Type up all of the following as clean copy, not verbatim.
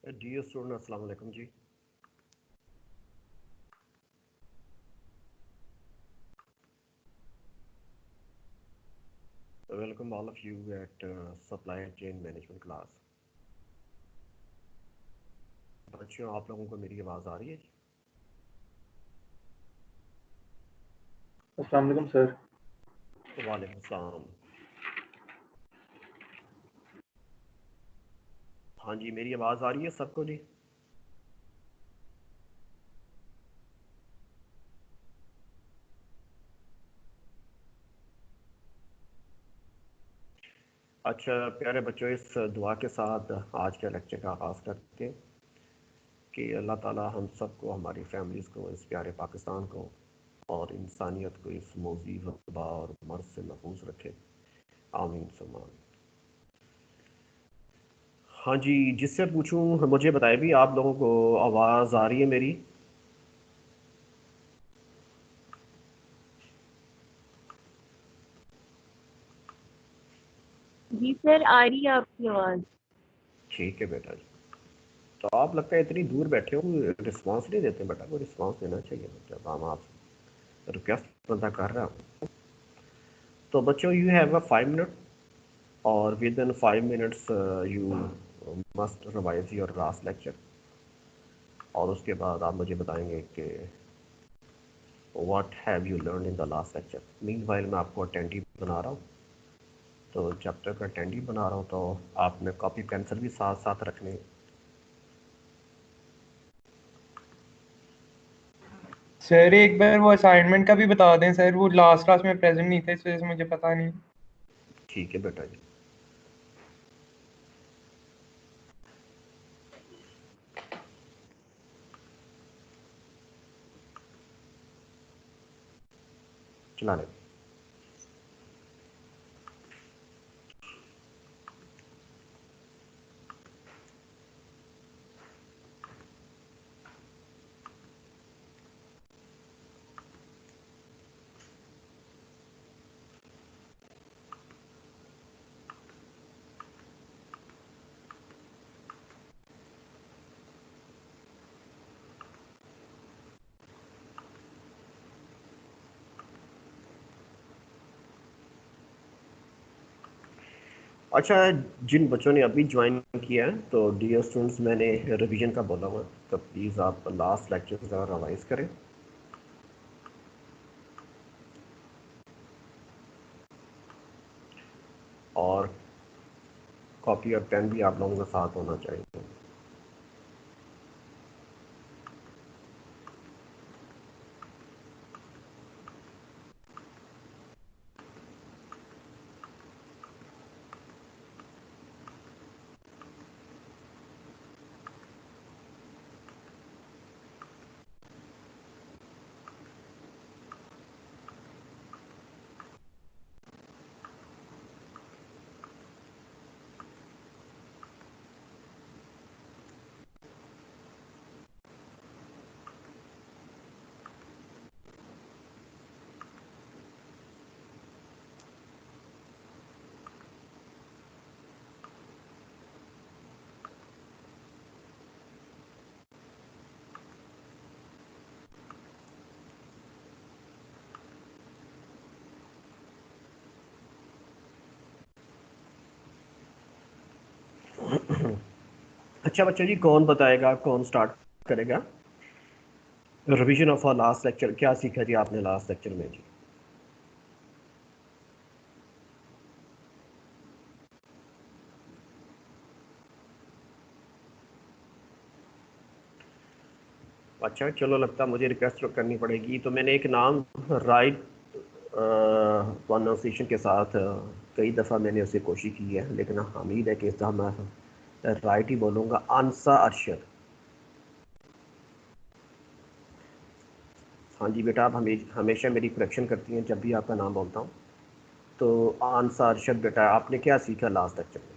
Dear student, Assalamu alaikum ji. Welcome all of you at supply chain management class. बच्चों आप लोगों को मेरी आवाज़ आ रही है? अस्सलाम वालेकुम सर। वालेकुम सलाम। हाँ जी, मेरी आवाज़ आ रही है सबको जी? अच्छा प्यारे बच्चों, इस दुआ के साथ आज के लेक्चर का आगाज़ करते हैं कि अल्लाह ताला हम सबको, हमारी फैमिलीज़ को, इस प्यारे पाकिस्तान को और इंसानियत को इस मौजी वबा और मर्ज से महफूज रखे। आमीन सुम्मा आमीन। हाँ जी, जिससे पूछूं मुझे बताए भी, आप लोगों को आवाज़ आ रही है मेरी? जी सर, आ रही है आपकी आवाज़। ठीक है बेटा जी। तो आप लगता है इतनी दूर बैठे हो, रिस्पांस नहीं देते बेटा, कोई रिस्पांस देना चाहिए जब हम आपसे रिक्वेस्ट बंदा कर रहा हूँ। तो बच्चों, यू हैव अ 5 मिनट और with in 5 minutes you must revise your last lecture. और उसके बाद आप मुझे बताएंगे कि what have you learn in the last lecture. Meanwhile मैं आपको अटेंटिव बना रहा हूँ, तो जब तक अटेंटिव बना रहा हूँ तो आपने कॉपी पेंसिल भी साथ साथ रखने। सर एक बार वो असाइनमेंट का भी बता दें सर, वो लास्ट क्लास में प्रेजेंट नहीं थे इस वजह से मुझे पता नहीं। ठीक है बेटा जी। चला लें। अच्छा, जिन बच्चों ने अभी ज्वाइन किया है, तो डियर स्टूडेंट्स, मैंने रिवीजन का बोला हुआ, तो प्लीज़ आप लास्ट लेक्चर ज़रा रिवाइज करें। और कॉपी और पेन भी आप लोगों के साथ होना चाहिए। अच्छा बच्चों जी, कौन बताएगा, कौन स्टार्ट करेगा revision of our last lecture? क्या सीखा जी आपने लास्ट लेक्चर में जी? अच्छा चलो, लगता मुझे रिक्वेस्ट करनी पड़ेगी। तो मैंने एक नाम राइट प्रोनाउंसिएशन के साथ कई दफ़ा मैंने उसे कोशिश की है, लेकिन उम्मीद है कि इस दफ़ा मैं राइट ही बोलूँगा। आंसा अरशद। हाँ जी बेटा, आप हमेशा मेरी करेक्शन करती हैं जब भी आपका नाम बोलता हूँ। तो आंसा अरशद बेटा, आपने क्या सीखा लास्ट लेक्चर में?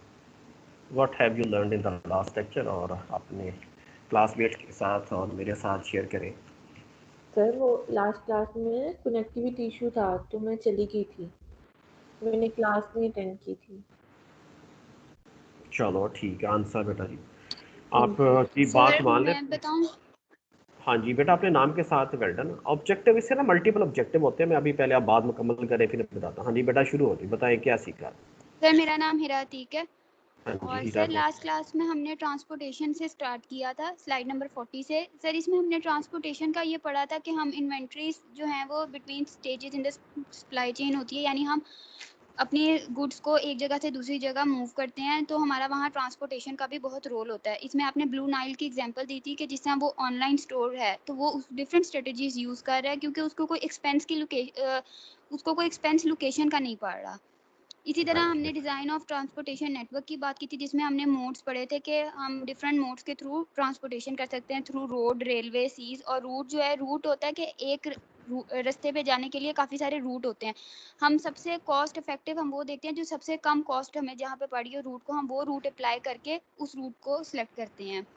What have you learn in the last lecture? और अपने क्लासमेट के साथ और मेरे साथ शेयर करें। सर वो लास्ट क्लास में कनेक्टिविटी इशू था तो मैं चली गई थी, मैंने क्लास नहीं अटेंड की थी। चलो ठीक है आंसर बेटा जी। आप की बात सर मान ले। मैं बताऊं? हाँ जी बेटा, अपने नाम के साथ वेल डन। ऑब्जेक्टिव इससे ना मल्टीपल ऑब्जेक्टिव होते हैं, मैं अभी पहले आप बात मुकम्मल करें फिर बताता हूँ। हाँ जी बेटा शुरू होती, बताएं क्या सीखा। सर मेरा नाम हिरा अतीक है। हाँ जी और हीरा सर लास्ट क्लास में हमने ट्रांसपोर्टेशन से स्टार्ट किया था, स्लाइड नंबर 40 से। सर इसमें हमने ट्रांसपोर्टेशन का ये पढ़ा था कि हम इन्वेंट्रीज जो हैं वो between stages in the supply chain होती है, यानी हम अपने गुड्स को एक जगह से दूसरी जगह मूव करते हैं, तो हमारा वहाँ ट्रांसपोर्टेशन का भी बहुत रोल होता है। इसमें आपने ब्लू नाइल की एग्जांपल दी थी कि जिस तरह वो ऑनलाइन स्टोर है तो वो उस डिफरेंट स्ट्रेटजीज यूज़ कर रहा है क्योंकि उसको कोई एक्सपेंस लोकेशन का नहीं पड़ रहा। इसी तरह हमने डिज़ाइन ऑफ ट्रांसपोर्टेशन नेटवर्क की बात की थी, जिसमें हमने मोड्स पढ़े थे कि हम डिफरेंट मोड्स के थ्रू ट्रांसपोर्टेशन कर सकते हैं, थ्रू रोड, रेलवे, सीज। और रूट जो है, रूट होता है कि एक रास्ते पे जाने के लिए काफ़ी सारे रूट होते हैं। हम सबसे कॉस्ट इफेक्टिव हम वो देखते हैं जो सबसे कम कॉस्ट हमें जहाँ पे पड़ी हो रूट को, हम वो रूट अप्लाई करके उस रूट को सिलेक्ट करते हैं।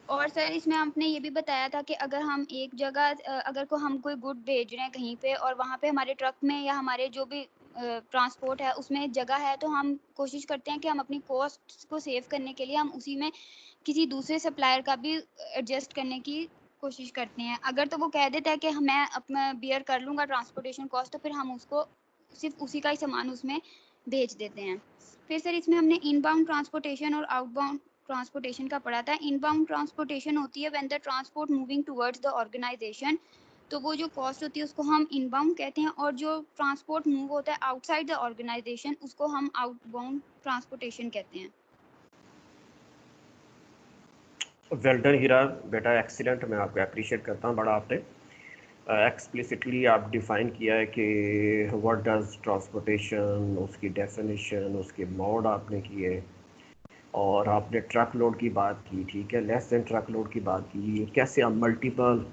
और सर इसमें आपने ये भी बताया था कि अगर हम एक जगह अगर को हम कोई गुड भेज रहे हैं कहीं पे और वहाँ पे हमारे ट्रक में या हमारे जो भी ट्रांसपोर्ट है उसमें जगह है, तो हम कोशिश करते हैं कि हम अपनी कॉस्ट को सेव करने के लिए हम उसी में किसी दूसरे सप्लायर का भी एडजस्ट करने की कोशिश करते हैं। अगर तो वो कह देता है कि मैं अपना बियर कर लूँगा ट्रांसपोर्टेशन कॉस्ट, तो फिर हम उसको सिर्फ उसी का ही सामान उसमें भेज देते हैं। फिर सर इसमें हमने इनबाउंड ट्रांसपोर्टेशन और आउटबाउंड ट्रांसपोर्टेशन का पढ़ा था। इनबाउंड ट्रांसपोर्टेशन होती है when the transport moving towards the organisation, तो वो जो कॉस्ट होती है उसको हम इनबाउंड कहते हैं। और जो ट्रांसपोर्ट मूव होता है आउटसाइड द ऑर्गेनाइजेशन उसको हम आउटबाउंड ट्रांसपोर्टेशन कहते हैं। वेल डन हीरा बेटा, एक्सीलेंट। मैं आपको अप्रिशिएट करता हूँ बड़ा। आपने एक्सप्लिसिटली आप डिफ़ाइन किया है कि व्हाट डज ट्रांसपोर्टेशन, उसकी डेफिनेशन, उसके मोड आपने किए, और आपने ट्रक लोड की बात की, ठीक है, लेस देन ट्रक लोड की बात की, कैसे हम मल्टीपल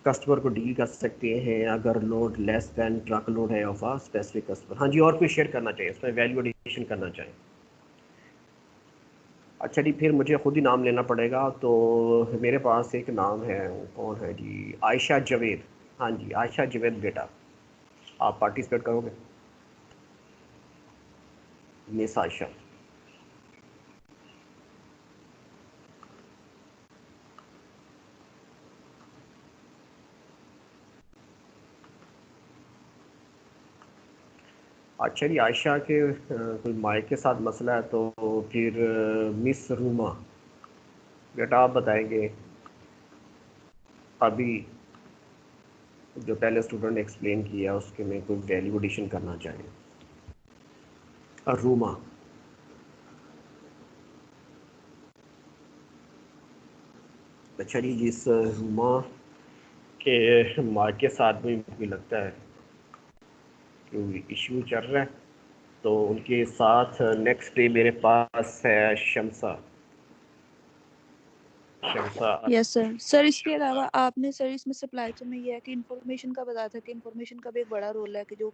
कस्टमर को डील कर सकते हैं अगर load less than truck load है ऑफ अ स्पेसिफिक कस्टमर। हाँ जी, और कोई शेयर करना चाहिए इसमें, वैल्यू एडिशन करना चाहिए। अच्छा जी, फिर मुझे ख़ुद ही नाम लेना पड़ेगा। तो मेरे पास एक नाम है, कौन है जी, आयशा जवेद। हाँ जी आयशा जवेद बेटा, आप पार्टिसिपेट करोगे? मिस आयशा। अच्छा जी, आयशा के कोई माइक के साथ मसला है, तो फिर मिस रूमा बेटा आप बताएंगे। अभी जो पहले स्टूडेंट ने एक्सप्लेन किया उसके में कोई वैल्यू एडिशन करना चाहिए। रूमा। अच्छा जी, जिस रूमा के माइक के साथ में मुझे लगता है कि इशू चल रहा है, तो उनके साथ नेक्स्ट डे मेरे पास है Shamsa. Shamsa. Yes sir. Sir इसके अलावा आपने सर इसमें सप्लाई चेन में ये है कि इंफॉर्मेशन का बताया था कि इंफॉर्मेशन का भी एक बड़ा रोल है कि जो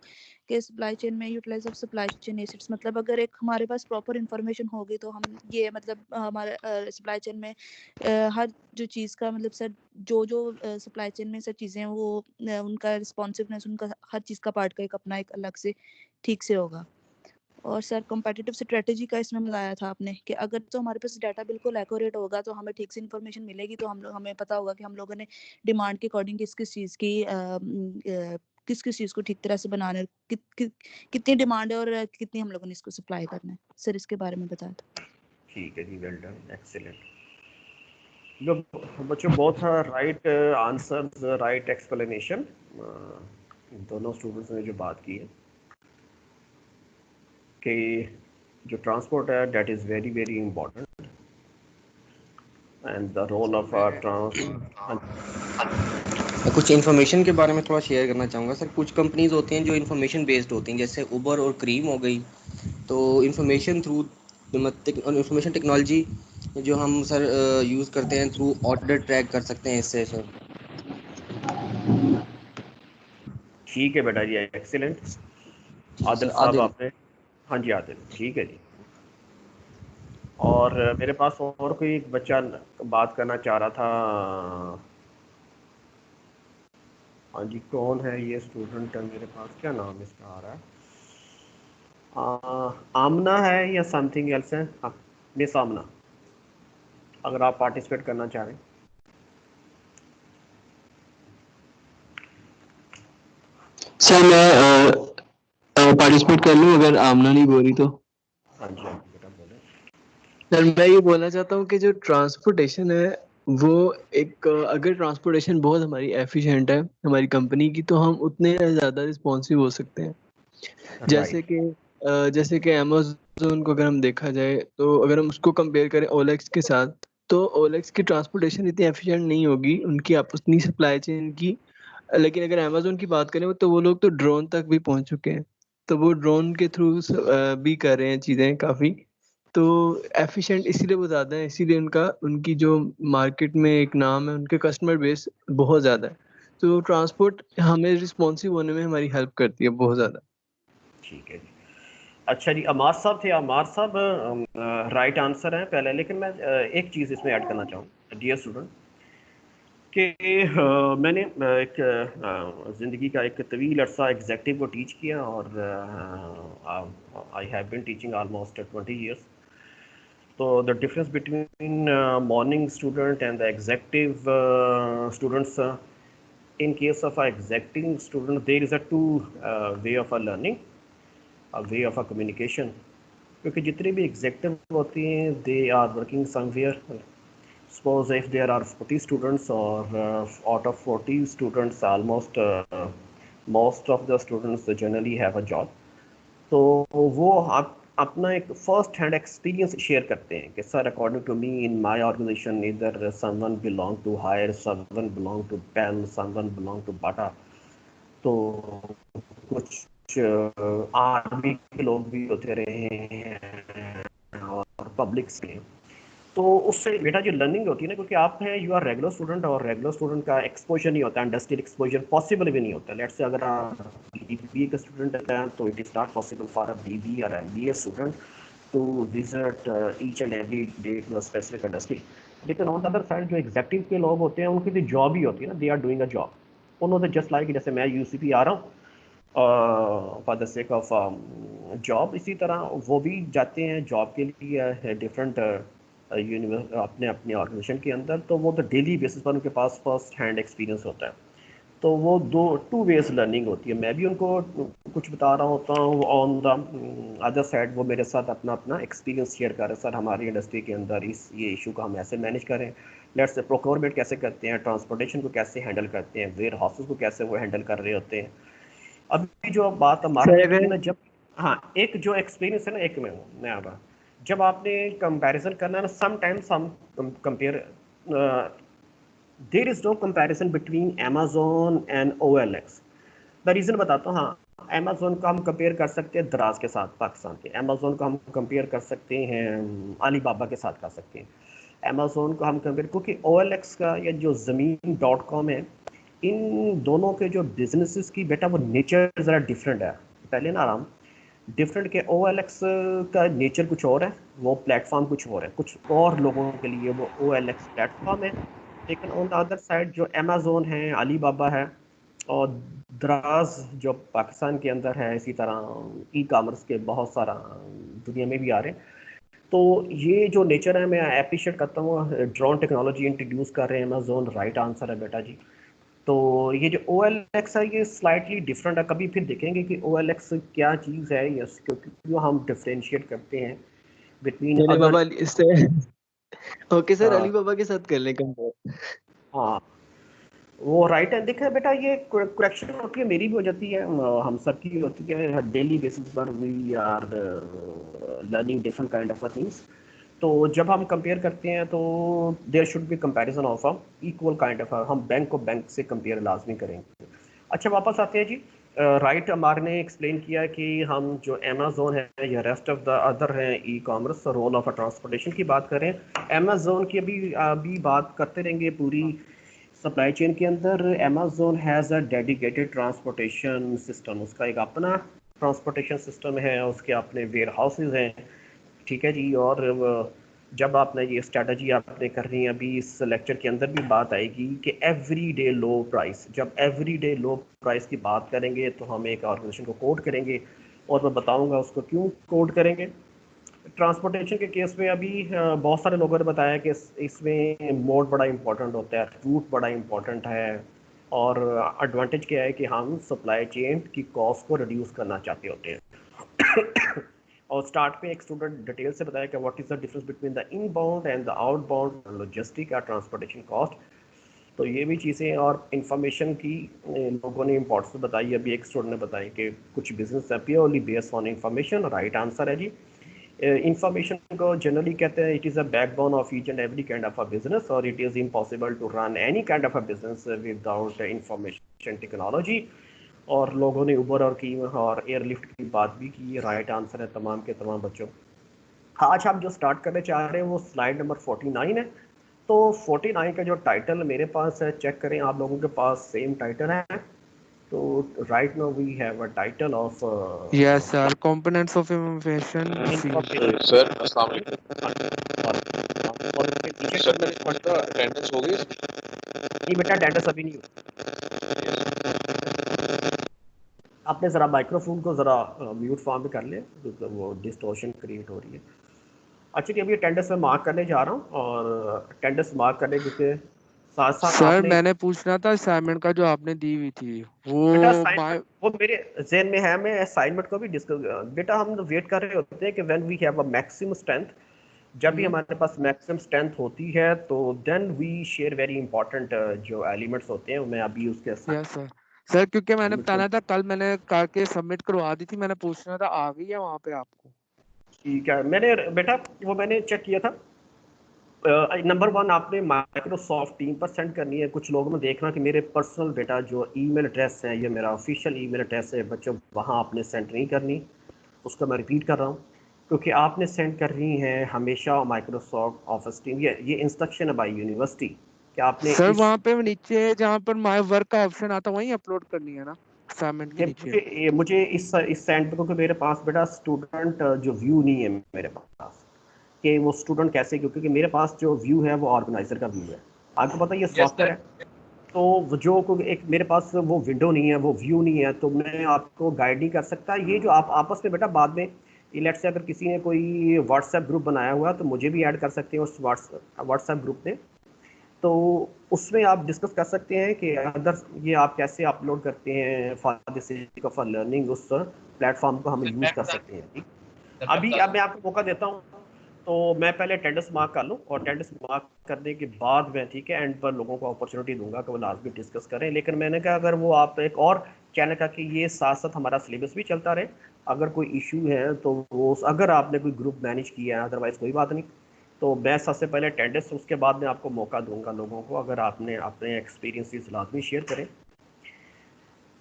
कि सप्लाई चेन में utilise of supply chain assets, मतलब अगर एक हमारे पास प्रॉपर इंफॉर्मेशन होगी तो हम ये मतलब हमारे सप्लाई चेन में हर जो चीज़ का मतलब सर जो जो सप्लाई चेन में सर चीज़ें हैं वो उनका रिस्पॉन्सिवनेस, उनका हर चीज़ का पार्ट का एक अपना एक अलग से ठीक से होगा। और सर कॉम्पिटिटिव स्ट्रेटेजी का इसमें बताया था आपने कि अगर तो हमारे पास डाटा बिल्कुल एक्यूरेट होगा तो हमें ठीक से इन्फॉर्मेशन मिलेगी, तो हम लोग हमें पता होगा कि हम लोगों ने डिमांड के अकॉर्डिंग किस किस चीज़ की किस किस चीज़ को ठीक तरह से बनाना है, कितनी डिमांड है और कितनी हम लोगों ने इसको सप्लाई करना है। सर इसके बारे में बताया था। ठीक है जी, वेल डन, एक्सीलेंट। जो बच्चों बहुत राइट आंसर्स, राइट एक्सप्लेनेशन दोनों स्टूडेंट्स ने जो बात की है कि जो ट्रांसपोर्ट है that is very very important and the role of कुछ इन्फॉर्मेशन के बारे में थोड़ा शेयर करना चाहूँगा सर। कुछ कंपनीज होती हैं जो इन्फॉर्मेशन बेस्ड होती हैं, जैसे उबर और क्रीम हो गई। तो इन्फॉर्मेशन थ्रू इन्फॉर्मेशन टेक्नोलॉजी जो हम सर यूज़ करते हैं थ्रू ऑर्डर ट्रैक कर सकते हैं इससे सर। ठीक है बेटा जी, एक्सीलेंट। आदिल सर साहब आदिल। आपने, हाँ जी आदिल, ठीक है जी। और मेरे पास और कोई एक बच्चा बात करना चाह रहा था। हाँ जी, कौन है ये स्टूडेंट है मेरे पास, क्या नाम इसका आ रहा है? आमना है या समथिंग एल्स है? हाँ, मिस आमना। अगर आप पार्टिसिपेट करना चाह रहे हैं। सर मैं पार्टिसिपेट कर लूँ अगर आमना नहीं बोल रही तो। हाँ जी बेटा बोले। सर मैं ये बोलना चाहता हूँ कि जो ट्रांसपोर्टेशन है वो एक अगर ट्रांसपोर्टेशन बहुत हमारी एफिशिएंट है हमारी कंपनी की, तो हम उतने ज़्यादा रिस्पॉन्सिव हो सकते हैं। जैसे कि अमेज़न को अगर हम देखा जाए, तो अगर हम उसको कंपेयर करें ओलेक्स के साथ, तो ओलेक्स की ट्रांसपोर्टेशन इतनी एफिशिएंट नहीं होगी, उनकी अपनी सप्लाई चेन की। लेकिन अगर अमेज़न की बात करें तो वो लोग तो ड्रोन तक भी पहुंच चुके हैं, तो वो ड्रोन के थ्रू भी कर रहे हैं चीज़ें काफ़ी। तो एफिशिएंट इसीलिए वो ज़्यादा है, इसीलिए उनकी जो मार्केट में एक नाम है, उनके कस्टमर बेस बहुत ज़्यादा है। तो ट्रांसपोर्ट हमें रिस्पॉन्सिव होने में हमारी हेल्प करती है बहुत ज़्यादा। ठीक है जी। अच्छा जी, अमार साहब थे। अमार साहब राइट आंसर है पहले, लेकिन मैं एक चीज़ इसमें ऐड करना चाहूँ डियर स्टूडेंट कि मैंने एक ज़िंदगी का एक तवील अरसा एग्जेक्टिव को टीच किया और I have been teaching almost 20 years. So the difference between morning student and the executive students, in case of a executive student, there is a two way of a learning, a way of a communication. क्योंकि जितने भी executive होती हैं they are working somewhere. Suppose if there are 40 students or out of 40 students almost most of the students generally have a job. तो वो आप अपना एक फर्स्ट हैंड एक्सपीरियंस शेयर करते हैं कि sir according to me in my organisation इधर someone belong to Haier, someone belong to pen, someone belong to Bata. तो कुछ आर्मी के लोग भी होते रहे हैं और पब्लिक से. तो उससे बेटा जो लर्निंग होती है ना, क्योंकि आप हैं यू आर रेगुलर स्टूडेंट और रेगुलर स्टूडेंट का एक्सपोजर नहीं होता, इंडस्ट्रियल एक्सपोजर पॉसिबल भी नहीं होता. लेट्स से अगर आप बीबीए का स्टूडेंट हैं तो it is not possible for a BBA और MBA student to visit each and every day to a specific industry. लेकिन ऑन द अदर साइड जो एग्जेक्टिव के लोग होते हैं उनकी भी जॉब ही होती है ना, they are doing a job. उन्होंने जस्ट लाइक जैसे मैं यूसीपी आ रहा हूँ for the sake of job, इसी तरह वो भी जाते हैं जॉब के लिए डिफरेंट अपने अपने ऑर्गेनाइजेशन के अंदर. तो वो तो डेली बेसिस पर उनके पास फर्स्ट हैंड एक्सपीरियंस होता है. तो वो टू वेज लर्निंग होती है. मैं भी उनको कुछ बता रहा होता हूँ, ऑन द अदर साइड वो मेरे साथ अपना अपना एक्सपीरियंस शेयर कर रहे हैं. सर हमारी इंडस्ट्री के अंदर ये इशू को हम ऐसे मैनेज करें, लेट्स से प्रोक्योरमेंट कैसे करते हैं, ट्रांसपोर्टेशन को कैसे हैंडल करते हैं, वेयर हाउसेस को कैसे वो हैंडल कर रहे होते हैं. अभी जो बात हमारे की ना, जब हाँ एक जो एक्सपीरियंस है ना, एक मैं आगा जब आपने कंपैरिजन करना है ना, समटाइम्स हम compare, there is no comparison between Amazon and OLX. The reason बताता हूँ. हाँ, अमेज़न को हम कंपेयर कर सकते हैं दराज के साथ पाकिस्तान के, अमेज़न को हम कंपेयर कर सकते हैं अलीबाबा के साथ कर सकते हैं, अमेज़न को हम कंपेयर, क्योंकि OLX का या जो ज़मीन.com है, इन दोनों के जो बिजनेसेस की बेटा वो नेचर ज़रा डिफरेंट है. पहले ना आराम डिफरेंट के OLX का नेचर कुछ और है, वो प्लेटफॉर्म कुछ और है, कुछ और लोगों के लिए वो OLX प्लेटफॉर्म है. लेकिन ऑन द अदर साइड जो अमेज़न है, अलीबाबा है और दराज जो पाकिस्तान के अंदर है, इसी तरह ई कामर्स के बहुत सारा दुनिया में भी आ रहे हैं. तो ये जो नेचर है मैं अप्रिशिएट करता हूँ. ड्रोन टेक्नोलॉजी इंट्रोड्यूस कर रहे हैं अमेज़न, राइट आंसर है बेटा जी. तो ये जो OLX है ये स्लाइटली डिफरेंट है. कभी फिर देखेंगे कि OLX क्या चीज़ है, यस क्यों हम डिफरेंशिएट करते हैं बिटवीन चले अदर. बाबा इससे ओके सर, अली बाबा के साथ कर लें कंपेयर। हाँ वो राइट है. देखा बेटा ये करेक्शन होती है, मेरी भी हो जाती है, हम सब की होती है डेली बेसिस पर. We are learning different kind of things. तो जब हम कंपेयर करते हैं तो there should be comparison of a equal kind of. हम बैंक को बैंक से कंपेयर लाजमी करेंगे. अच्छा वापस आते हैं जी. राइट अमार ने एक्सप्लेन किया कि हम जो अमेज़न है या रेस्ट ऑफ द अदर हैं e commerce, role of a transportation की बात करें, अमेज़न की अभी बात करते रहेंगे पूरी सप्लाई चेन के अंदर. Amazon has a dedicated transportation system, उसका एक अपना ट्रांसपोर्टेशन सिस्टम है, उसके अपने वेयर हाउसेज हैं. ठीक है जी. और जब आपने ये स्ट्रेटजी आपने कर रही है, अभी इस लेक्चर के अंदर भी बात आएगी कि एवरी डे लो प्राइस. जब एवरी डे लो प्राइस की बात करेंगे तो हम एक ऑर्गेनाइजेशन को कोड करेंगे और मैं बताऊंगा उसको क्यों कोड करेंगे. ट्रांसपोर्टेशन के केस में अभी बहुत सारे लोगों ने बताया कि इसमें मोड बड़ा इंपॉर्टेंट होता है, रूट बड़ा इंपॉर्टेंट है, और एडवांटेज क्या है कि हम सप्लाई चेन की कॉस्ट को रिड्यूस करना चाहते होते हैं। और स्टार्ट में एक स्टूडेंट डिटेल से बताया कि what is the difference between the inbound and the outbound logistic या ट्रांसपोर्टेशन कॉस्ट। तो ये भी चीज़ें और इंफॉर्मेशन की लोगों ने इंपॉर्टेंस बताई। अभी एक स्टूडेंट ने बताया कि कुछ बिजनेस है purely based on information. Right answer है जी। इंफॉर्मेशन को जनरली कहते हैं it is a backbone of each and every kind of a business, और it is impossible to run any kind of a business without information technology. और लोगों ने उबर और की और एयरलिफ्ट की बात भी की। राइट आंसर है तमाम के तमाम बच्चों। आज हम जो स्टार्ट करने चाह रहे हैं वो स्लाइड नंबर 49 है। तो 49 का जो टाइटल मेरे पास है, चेक करें आप लोगों के पास सेम टाइटल है। तो right now we have a title of yes sir, components of information. Sir अस्सलाम वालेकुम। और इसके पीछे सर मेरे पास तो अटेंडेंस हो गई। नहीं बेटा, अटेंडेंस अभी नहीं हुई। आपने ज़रा माइक्रोफोन को ज़रा म्यूट फॉर्म में कर ले, तो वो डिस्टॉर्शन क्रिएट हो रही है। अच्छा जी, अभी अटेंडेंस में मार्क करने जा रहा हूँ, और अटेंडेंस मार्क करने के साथ साथ सर आपने मैंने पूछना था असाइनमेंट का जो आपने दी हुई थी वो बेटा असाइनमेंट वो मेरे जहन में है, मैं असाइनमेंट को भी डिस्कस। बेटा हम वेट कर रहे होते हैं कि when we have a maximum strength, जब भी हमारे पास मैक्सिमम स्ट्रेंथ होती है तो then we share very important जो एलिमेंट्स होते हैं। मैं अभी उसके यस सर। सर क्योंकि मैंने बताना था, कल मैंने करके सबमिट करवा दी थी, मैंने पूछना था आ गई है वहाँ पे आपको? ठीक है, मैंने बेटा वो मैंने चेक किया था। नंबर 1 आपने माइक्रोसॉफ्ट टीम पर सेंड करनी है। कुछ लोगों में देखना कि मेरे पर्सनल बेटा जो ईमेल एड्रेस है, ये मेरा ऑफिशियल ईमेल एड्रेस है बच्चों, वहाँ आपने सेंड नहीं करनी। उसको मैं रिपीट कर रहा हूँ, क्योंकि आपने सेंड करनी है हमेशा माइक्रोसॉफ्ट ऑफिस टीम। ये इंस्ट्रक्शन है बाय यूनिवर्सिटी कि आपने सर वहाँ पे नीचे जहाँ पर माय वर्क का ऑप्शन आता है वहीं अपलोड करनी है ना असाइनमेंट के नीचे? मुझे इस सेंड, क्योंकि मेरे पास बेटा स्टूडेंट जो व्यू नहीं है मेरे पास, कि वो स्टूडेंट कैसे, क्योंकि मेरे पास जो व्यू है वो ऑर्गेनाइजर का व्यू है। आपको पता है ये सॉफ्टवेयर है, तो जो एक मेरे पास वो विंडो नहीं है, वो व्यू नहीं है, तो मैं आपको गाइड नहीं कर सकता। ये जो आप आपस में बेटा बाद में लेट से अगर किसी ने कोई व्हाट्सएप ग्रुप बनाया हुआ तो मुझे भी ऐड कर सकते हैं उस व्हाट्सएप ग्रुप में, तो उसमें आप डिस्कस कर सकते हैं कि अदर ये आप कैसे अपलोड करते हैं for the sake of learning. उस प्लेटफॉर्म को हम यूज़ कर सकते हैं। ठीक, अभी अब मैं आपको मौका देता हूँ, तो मैं पहले अटेंडेंस मार्क कर लूँ, और अटेंडेंस मार्क करने के बाद मैं ठीक है एंड पर लोगों को अपॉर्चुनिटी दूंगा कि वो लाजमी डिस्कस करें। लेकिन मैंने कहा अगर वो आप एक और कहने का कि ये साथ साथ हमारा सिलेबस भी चलता रहे, अगर कोई इशू है तो वो अगर आपने कोई ग्रुप मैनेज किया है, अदरवाइज़ कोई बात नहीं। तो मैं सबसे पहले अटेंडेंस, उसके बाद मैं आपको मौका दूंगा लोगों को, अगर आपने अपने एक्सपीरियंसेस लाजमी शेयर करें।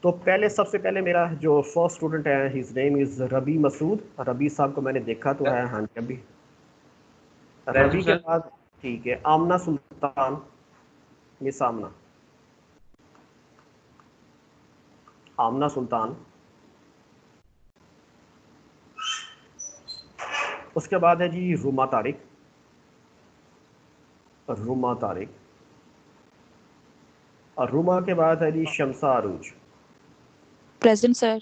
तो पहले सबसे पहले मेरा जो फर्स्ट स्टूडेंट है, हिज नेम इज़ रबी मसूद। रबी साहब को मैंने देखा तो है, हाँ जी। रबी के बाद ठीक है आमना सुल्तान, मिस आमना सुल्तान। उसके बाद है जी रुमा तारिक, और रुमा के बाद है जी Shamsa Arooj. Present sir.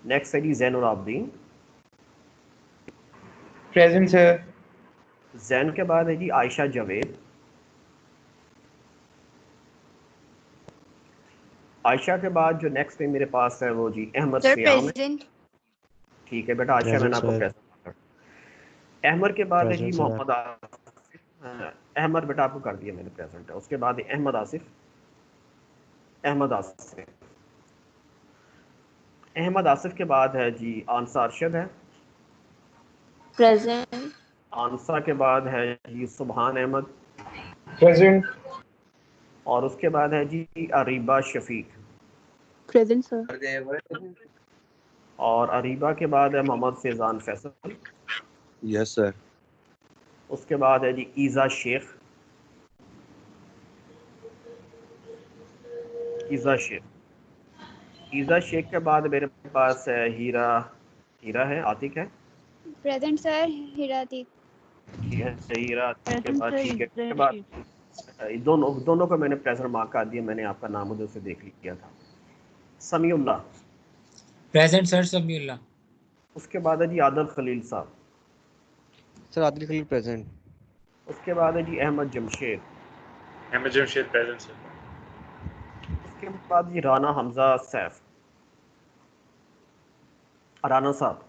Next है जी जैनुल आबदीन। Present sir. जैन के बाद है जी आयशा जावेद। आयशा के बाद जो नेक्स्ट पे मेरे पास है वो जी अहमद सियाम है। ठीक है बेटा, आयशा मैंने आपको प्रेजेंट। अहमद के बाद है जी मोहम्मद अहमद, बेटा आपको कर दिया मैंने प्रेजेंट है। उसके बाद अहमद आसिफ। अहमद आसिफ के बाद है जी आंसा अरशद है। प्रेजेंट। आंसा के बाद है जी सुबहान अहमद। प्रेजेंट। और उसके बाद है जी अरीबा शफीक। Present sir. और अरीबा के बाद है मोहम्मद फैजान फैसल। Yes sir. उसके बाद है जी ईज़ा शेख। ईज़ा शेख के बाद मेरे पास है हीरा है, आतिक है। Present sir, Hirati. ठीक है, हीरा आतिक के बाद ठीक है, के बाद दोनों को मैंने प्रेजेंट मार्क कर दिया। मैंने आपका नाम उधर से देख लिया था। समीउल्लाह। Present sir, Samiullah. उसके बाद है जी आदल खलील साहब। Sir Adil Khalil present. उसके बाद है जी अहमद जमशेद। Ahmad Jamshed present sir. उसके बाद जी राना हमजा सैफ। राना साहब,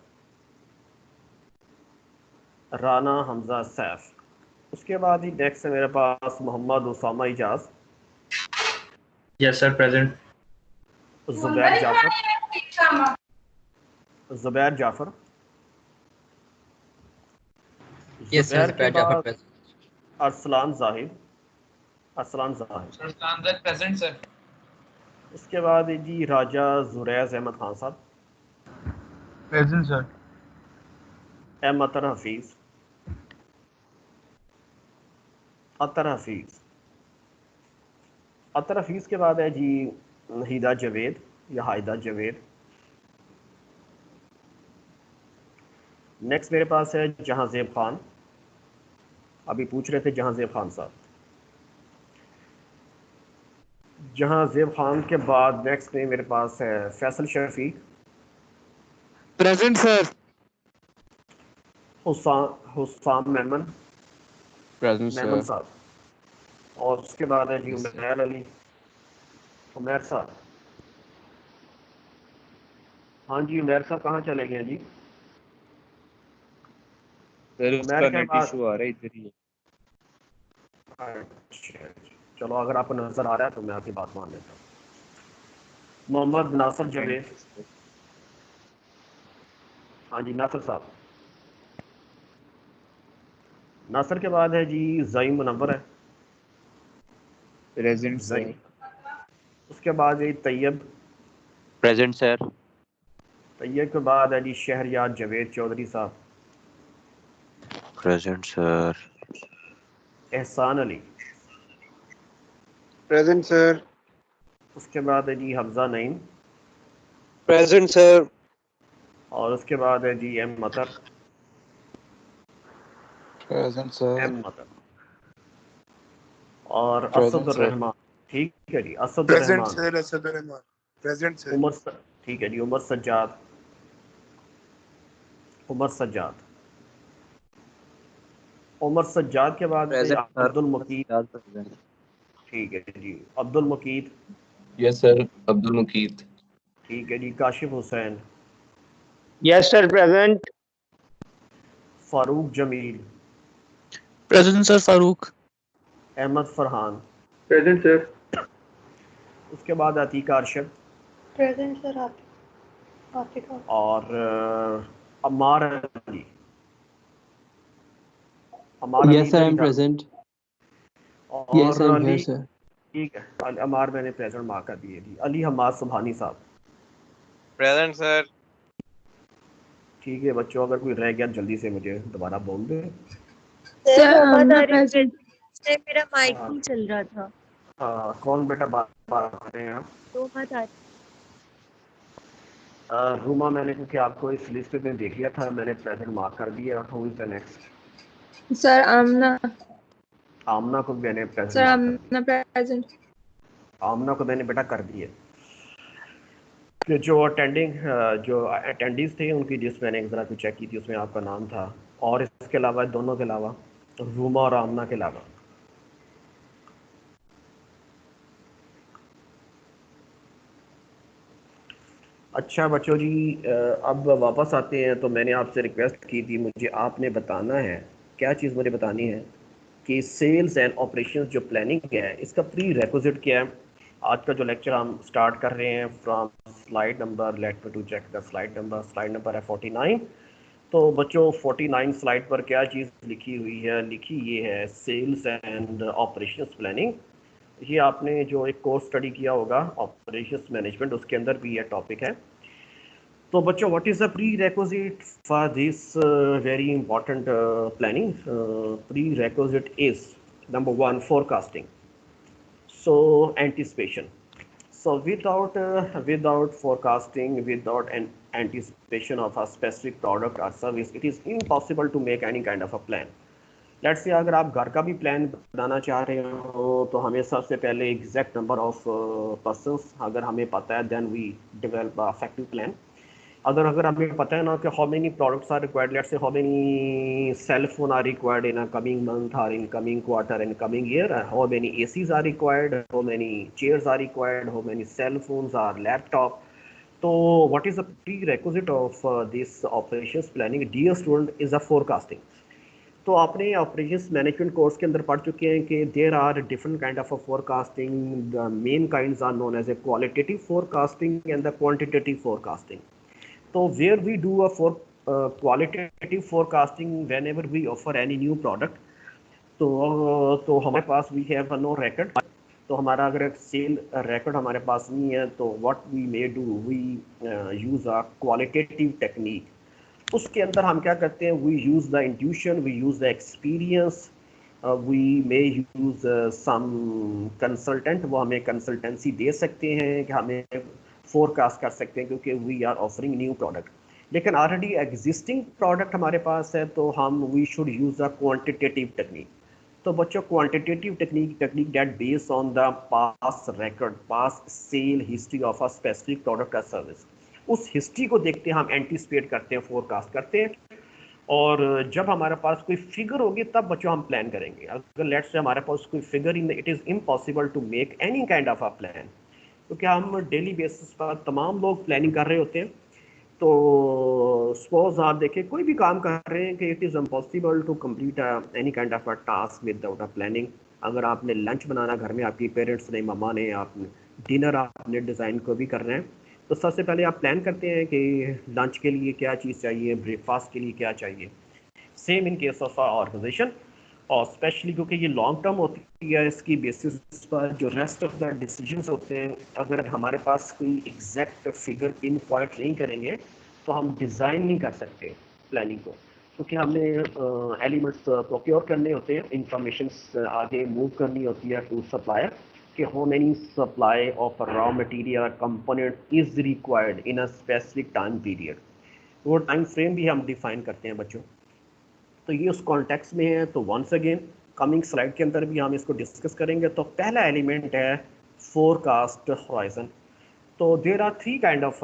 राना हमजा सैफ। उसके बाद ही नेक्स्ट है मेरे पास Mohammad Usama Ijaz. Yes sir present. Zubair Jafar. Zubair Jafar. Yes sir Zubair के जुबैर जाफर बाद present. Arsalan Zahid. Arsalan Zahid. Sir Arsalan present sir. उसके बाद है जी राजा जुरैज अहमद खान साहब। Present sir. M Atar Hafeez. Atar Hafeez. Atar Hafeez के बाद है जी हिदा जवेद या हाइदा जवेद। नेक्स्ट मेरे पास है जहांजेब खान। अभी पूछ रहे थे जहांजेब खान साहब। जहांजेब खान के बाद नेक्स्ट में मेरे पास है Faisal Shafiq. Present sir. Hussam Memon. Present Memon sir. साहब। और उसके बाद है जी उमैर अली। उमैर साहब। हाँ जी उमैर साहब कहाँ चले गए जी? सर उमैर उसका के नेट बाद इशू आ रहा है इधर ही। अच्छा, चलो अगर आपको नजर आ रहा है तो मैं आपकी बात मान लेता हूँ। मोहम्मद नासिर जवेद। हाँ जी नासिर साहब। नासिर के बाद है जी ज़ईम मुनव्वर है। प्रेजेंट ज़ईम। सर। उसके बाद है तैयब। Present sir. तैयब के बाद है जी शहरयार जवेद चौधरी साहब। Present sir. Ehsan Ali. Present sir. उसके बाद है जी हमजा नईम। Present sir. और उसके बाद है जी M Matar. Present sir. M Matar. और प्रेजेंट असद सर। रहमान। ठीक है जी Asad present Rahman. Sir. Asad Rahman. Present sir. ठीक है जी उमर सज्जाद। उमर सज्जाद। उमर सज्जाद के बाद है present sir. Abdul Muqeet. Present. ठीक है जी अब्दुल मुकीत। Yes sir Abdul Muqeet. ठीक है जी Kashif Hussain. Yes sir present. Farooq Jamil. Present sir Farooq. Ahmad Farhan. Present sir. उसके बाद अतीक अरशद। Present sir Atika. और Ammar Ali. Ammar Ali yes sir I इधर ही एम था। प्रेजेंट। यस और I am here Ali. Sir. ठीक है अम्मार मैंने प्रेजेंट मार्क कर दिए जी। अली हमाद सुबहानी साहब। Present sir. ठीक है बच्चों अगर कोई रह गया जल्दी से मुझे दोबारा बोल दे। सर मोहम्मद आमना आरिफ प्रेजेंट। सर मेरा माइक हाँ नहीं चल रहा था हाँ कौन बेटा बात कर रहे हैं आप? तो मत आ। रूमा मैंने क्योंकि आपको इस लिस्ट में देख लिया था मैंने प्रेजेंट मार्क कर दिया। Who is the next? Sir Amna. Amna को मैंने प्रेजेंट सर मार्क कर दिया। आमना प्रेजेंट। आमना को मैंने बेटा कर दिया कि जो अटेंडीज थे उनकी लिस्ट मैंने एक ज़रा कुछ चेक की थी उसमें आपका नाम था। और इसके अलावा दोनों के अलावा रूमा और आमना के अलावा अच्छा बच्चों जी अब वापस आते हैं। तो मैंने आपसे रिक्वेस्ट की थी मुझे आपने बताना है क्या चीज़ मुझे बतानी है कि सेल्स एंड ऑपरेशंस जो प्लानिंग है इसका प्री रेक्विजिट क्या है। आज का जो लेक्चर हम स्टार्ट कर रहे हैं from slide number let me to check the slide number है 49। तो बच्चों 49 स्लाइड पर क्या चीज़ लिखी हुई है? लिखी ये है सेल्स एंड ऑपरेशंस प्लानिंग। ये आपने जो एक कोर्स स्टडी किया होगा ऑपरेशंस मैनेजमेंट उसके अंदर भी ये टॉपिक है। तो बच्चों what is the pre requisite for this very important planning? Pre requisite is number 1 forecasting, so anticipation. So without forecasting, without an anticipation of a specific product or service, it is impossible to make any kind of a plan. Let's say अगर आप घर का भी plan बनाना चाह रहे हो तो हमें सबसे पहले एग्जैक्ट नंबर ऑफ पर्सन्स अगर हमें पता है then we develop a effective plan. अगर हमें पता है ना कि how many products are required, let's say how many cell phone are required in a coming month और in coming quarter in coming year, how many ACs are required, how many chairs are required, how many cell phones are laptop. तो what is the prerequisite of this operations planning, dear student, is a forecasting. तो आपने operations management course के अंदर पढ़ चुके हैं कि there are different kind of forecasting. The main kinds are known as a qualitative forecasting and the quantitative forecasting. तो where we do a qualitative forecasting whenever we offer any new product, तो हमारे पास we have no record. तो हमारा अगर cell record हमारे पास नहीं है तो what we may do, we use a qualitative technique. उसके अंदर हम क्या करते हैं, we use the intuition, we use the experience, we may use some consultant. वो हमें कंसल्टेंसी दे सकते हैं कि हमें फोरकास्ट कर सकते हैं क्योंकि we are offering new product. लेकिन ऑलरेडी एग्जिस्टिंग प्रोडक्ट हमारे पास है तो हम we should use the quantitative technique. तो बच्चों quantitative technique that based on the past record, past sale history of a specific product या सर्विस. उस हिस्ट्री को देखते हम एंटीसिपेट करते हैं, फोरकास्ट करते हैं. और जब हमारे पास कोई फिगर होगी तब बच्चों हम प्लान करेंगे. अगर लेट्स से हमारे पास कोई figure in, it is impossible to make any kind of a plan, क्योंकि हम डेली बेसिस पर तमाम लोग प्लानिंग कर रहे होते हैं. तो सपोज आप देखें कोई भी काम कर रहे हैं कि it is impossible to complete any kind of a task without a planning. अगर आपने लंच बनाना घर में, आपकी पेरेंट्स ने, मम्मा ने, आपने डिनर आपने डिज़ाइन को भी करना है, तो सबसे पहले आप प्लान करते हैं कि लंच के लिए क्या चीज़ चाहिए, ब्रेकफास्ट के लिए क्या चाहिए. Same in case of organisation, और स्पेशली क्योंकि ये लॉन्ग टर्म होती है, इसकी बेसिस पर जो रेस्ट ऑफ द डिसीजंस होते हैं, अगर हमारे पास कोई एग्जैक्ट फिगर पिन पॉइंट नहीं करेंगे तो हम डिज़ाइन नहीं कर सकते प्लानिंग को, क्योंकि हमने एलिमेंट्स प्रोक्योर करने होते हैं, इंफॉर्मेशन आगे मूव करनी होती है टू सप्लायर कि how many supply of raw material component is required in a specific time period. वो टाइम फ्रेम भी हम डिफाइन करते हैं बच्चों. तो ये उस कॉन्टेक्स्ट में है. तो वंस अगेन कमिंग स्लाइड के अंदर भी हम इसको डिस्कस करेंगे. तो पहला एलिमेंट है फोरकास्ट होराइजन. तो there are 3 kind of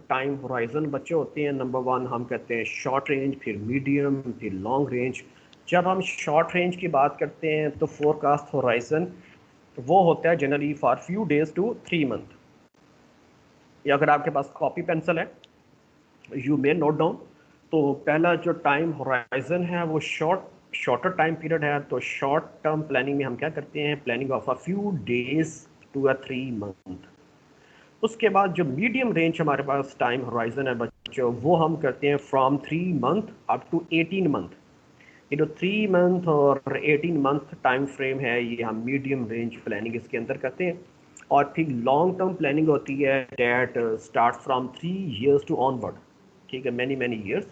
time horizon बच्चे होते हैं. नंबर 1 हम कहते हैं शॉर्ट रेंज, फिर मीडियम, फिर लॉन्ग रेंज. जब हम शॉर्ट रेंज की बात करते हैं तो फोरकास्ट होराइजन वो होता है generally for few days to 3 month. या अगर आपके पास कॉपी पेंसिल है, यू मे नोट डाउन. तो पहला जो टाइम होराइजन है वो शॉर्टर टाइम पीरियड है. तो शॉर्ट टर्म प्लानिंग में हम क्या करते हैं, planning of a few days to a 3 month. उसके बाद जो मीडियम रेंज हमारे पास टाइम होराइजन है बच्चों, वो हम करते हैं from 3 month up to 18 month. ये जो 3 मंथ और 18 मंथ टाइम फ्रेम है, ये हम मीडियम रेंज प्लानिंग इसके अंदर करते हैं. और फिर लॉन्ग टर्म प्लानिंग होती है that start from 3 years to onward. ठीक है, मैनी ईयर्स.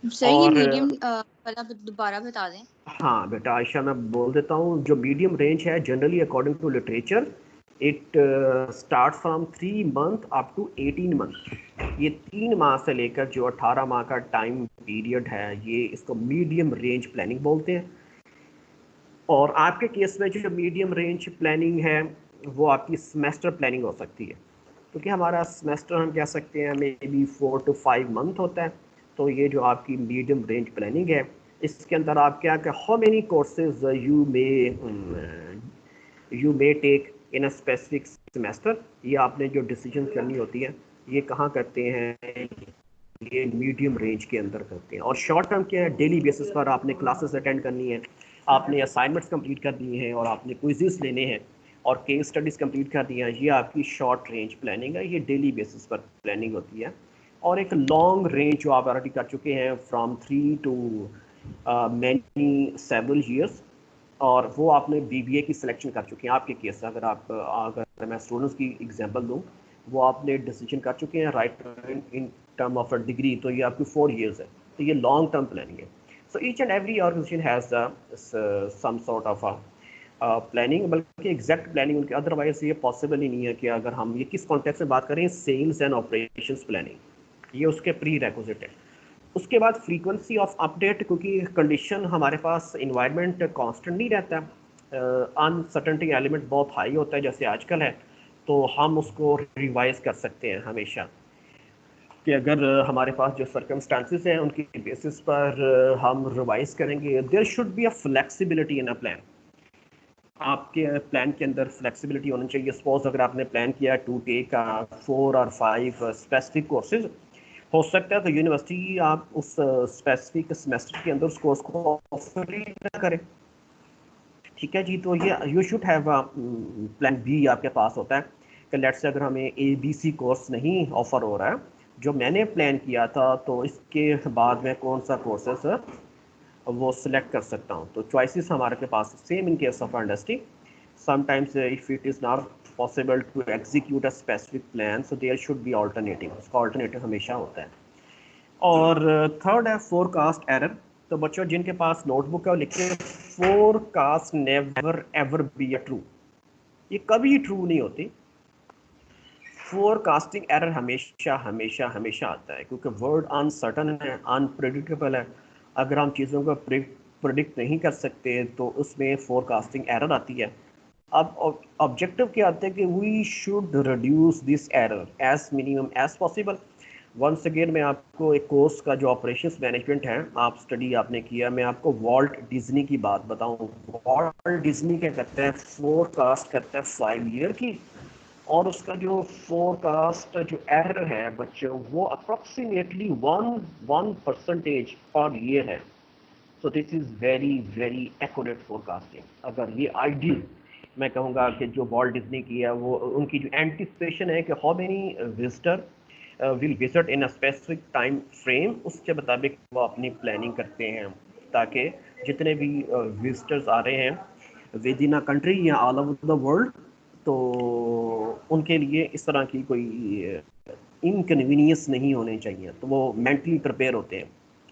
सर ये और मीडियम वाला दोबारा बता दें. हाँ बेटा आयशा, मैं बोल देता हूँ. जो मीडियम रेंज है generally according to literature it start from 3 month up to 18 month. ये 3 माह से लेकर जो 18 माह का टाइम पीरियड है, ये इसको मीडियम रेंज प्लानिंग बोलते हैं. और आपके केस में जो मीडियम रेंज प्लानिंग है वो आपकी सेमेस्टर प्लानिंग हो सकती है, क्योंकि हमारा सेमेस्टर हम कह सकते हैं मे बी 4 to 5 मंथ होता है. तो ये जो आपकी मीडियम रेंज प्लानिंग है, इसके अंदर आप क्या how many courses you may take in a specific semester, ये आपने जो डिसीजन करनी होती है ये कहाँ करते हैं, ये मीडियम रेंज के अंदर करते हैं. और शॉर्ट टर्म क्या है, डेली बेसिस पर आपने क्लासेस अटेंड करनी है, आपने असाइनमेंट्स कंप्लीट करनी है, और आपने क्विज़ेस लेने हैं और केस स्टडीज़ कंप्लीट करनी है. ये आपकी शॉर्ट रेंज प्लानिंग है, ये डेली बेसिस पर प्लानिंग होती है. और एक लॉन्ग रेंज जो आप ऑलरेडी कर चुके हैं from 3 to many several years, और वो आपने BBA की सिलेक्शन कर चुके हैं. आपके केस अगर मैं स्टूडेंट्स की एग्जांपल दूं, वो आपने डिसीजन कर चुके हैं right in term of a degree, तो ये आपकी 4 years है. तो ये लॉन्ग टर्म प्लानिंग है. So each and every organisation has some sort of planning, बल्कि एग्जैक्ट प्लानिंग उनके अदरवाइज ये पॉसिबल ही नहीं है कि अगर हम ये किस कॉन्टेक्स्ट में बात करें, सेल्स एंड ऑपरेशंस प्लानिंग, ये उसके प्री रेक्विजिट है. उसके बाद फ्रीक्वेंसी ऑफ अपडेट, क्योंकि कंडीशन हमारे पास इन्वायरमेंट कांस्टेंट नहीं रहता, अनसर्टेनिटी एलिमेंट बहुत हाई होता है जैसे आजकल है, तो हम उसको रिवाइज कर सकते हैं हमेशा. कि अगर हमारे पास जो सर्कमस्टांसेस हैं उनकी बेसिस पर हम रिवाइज करेंगे। There should be a flexibility in a plan. आपके प्लान के अंदर फ्लेक्सिबिलिटी होनी चाहिए। सपोज अगर आपने प्लान किया टू टेक 4 और 5 स्पेसिफिक कोर्सेज, हो सकता है तो यूनिवर्सिटी आप उस स्पेसिफिक सेमेस्टर के अंदर उस कोर्स को ऑफर ही ना करें। ठीक है जी, तो ये you should have plan B आपके पास होता है कि लेट्स से अगर हमें ABC कोर्स नहीं ऑफर हो रहा है जो मैंने प्लान किया था, तो इसके बाद में कौन सा कोर्सेस वो सिलेक्ट कर सकता हूँ। तो चॉइसेस हमारे के पास same in case of industry. Sometimes if it is not possible to execute a specific plan, so there should be alternative. उसका ऑल्टरनेटिव हमेशा होता है। और थर्ड है फोरकास्ट एरर। तो बच्चों जिनके पास नोटबुक है वो लिखिए forecast never ever be a true. ये कभी ट्रू नहीं होती। फोरकास्टिंग एरर हमेशा हमेशा हमेशा आता है क्योंकि वर्ड अनसर्टन है, अनप्रेडिक्टेबल है। अगर हम चीज़ों को प्रिडिक्ट नहीं कर सकते तो उसमें फोरकास्टिंग एरर आती है। अब ऑब्जेक्टिव क्या आते हैं कि we should reduce this error as minimum as possible. Once again मैं आपको एक कोर्स का जो ऑपरेशंस मैनेजमेंट है आप स्टडी आपने किया, मैं आपको वॉल्ट डिज्नी की बात बताऊं। वॉल्ट डिज्नी क्या करता है, फोरकास्ट करता है 5 ईयर की, और उसका जो फोरकास्ट जो एरर है बच्चों वो अप्रोक्सीमेटली 1% पर ईयर है। So this is very very accurate forecasting. अगर ये आइडियल मैं कहूँगा कि जो वॉल्ट डिज्नी की है वो उनकी जो एंटिसिपेशन है कि how many visitor will visit in a specific time frame, उसके मुताबिक वो अपनी प्लानिंग करते हैं ताकि जितने भी विजिटर्स आ रहे हैं विद इन अ कंट्री या ऑल ओवर द वर्ल्ड, तो उनके लिए इस तरह की कोई इनकन्वीनियंस नहीं होने चाहिए। तो वो मेंटली प्रिपेयर होते हैं।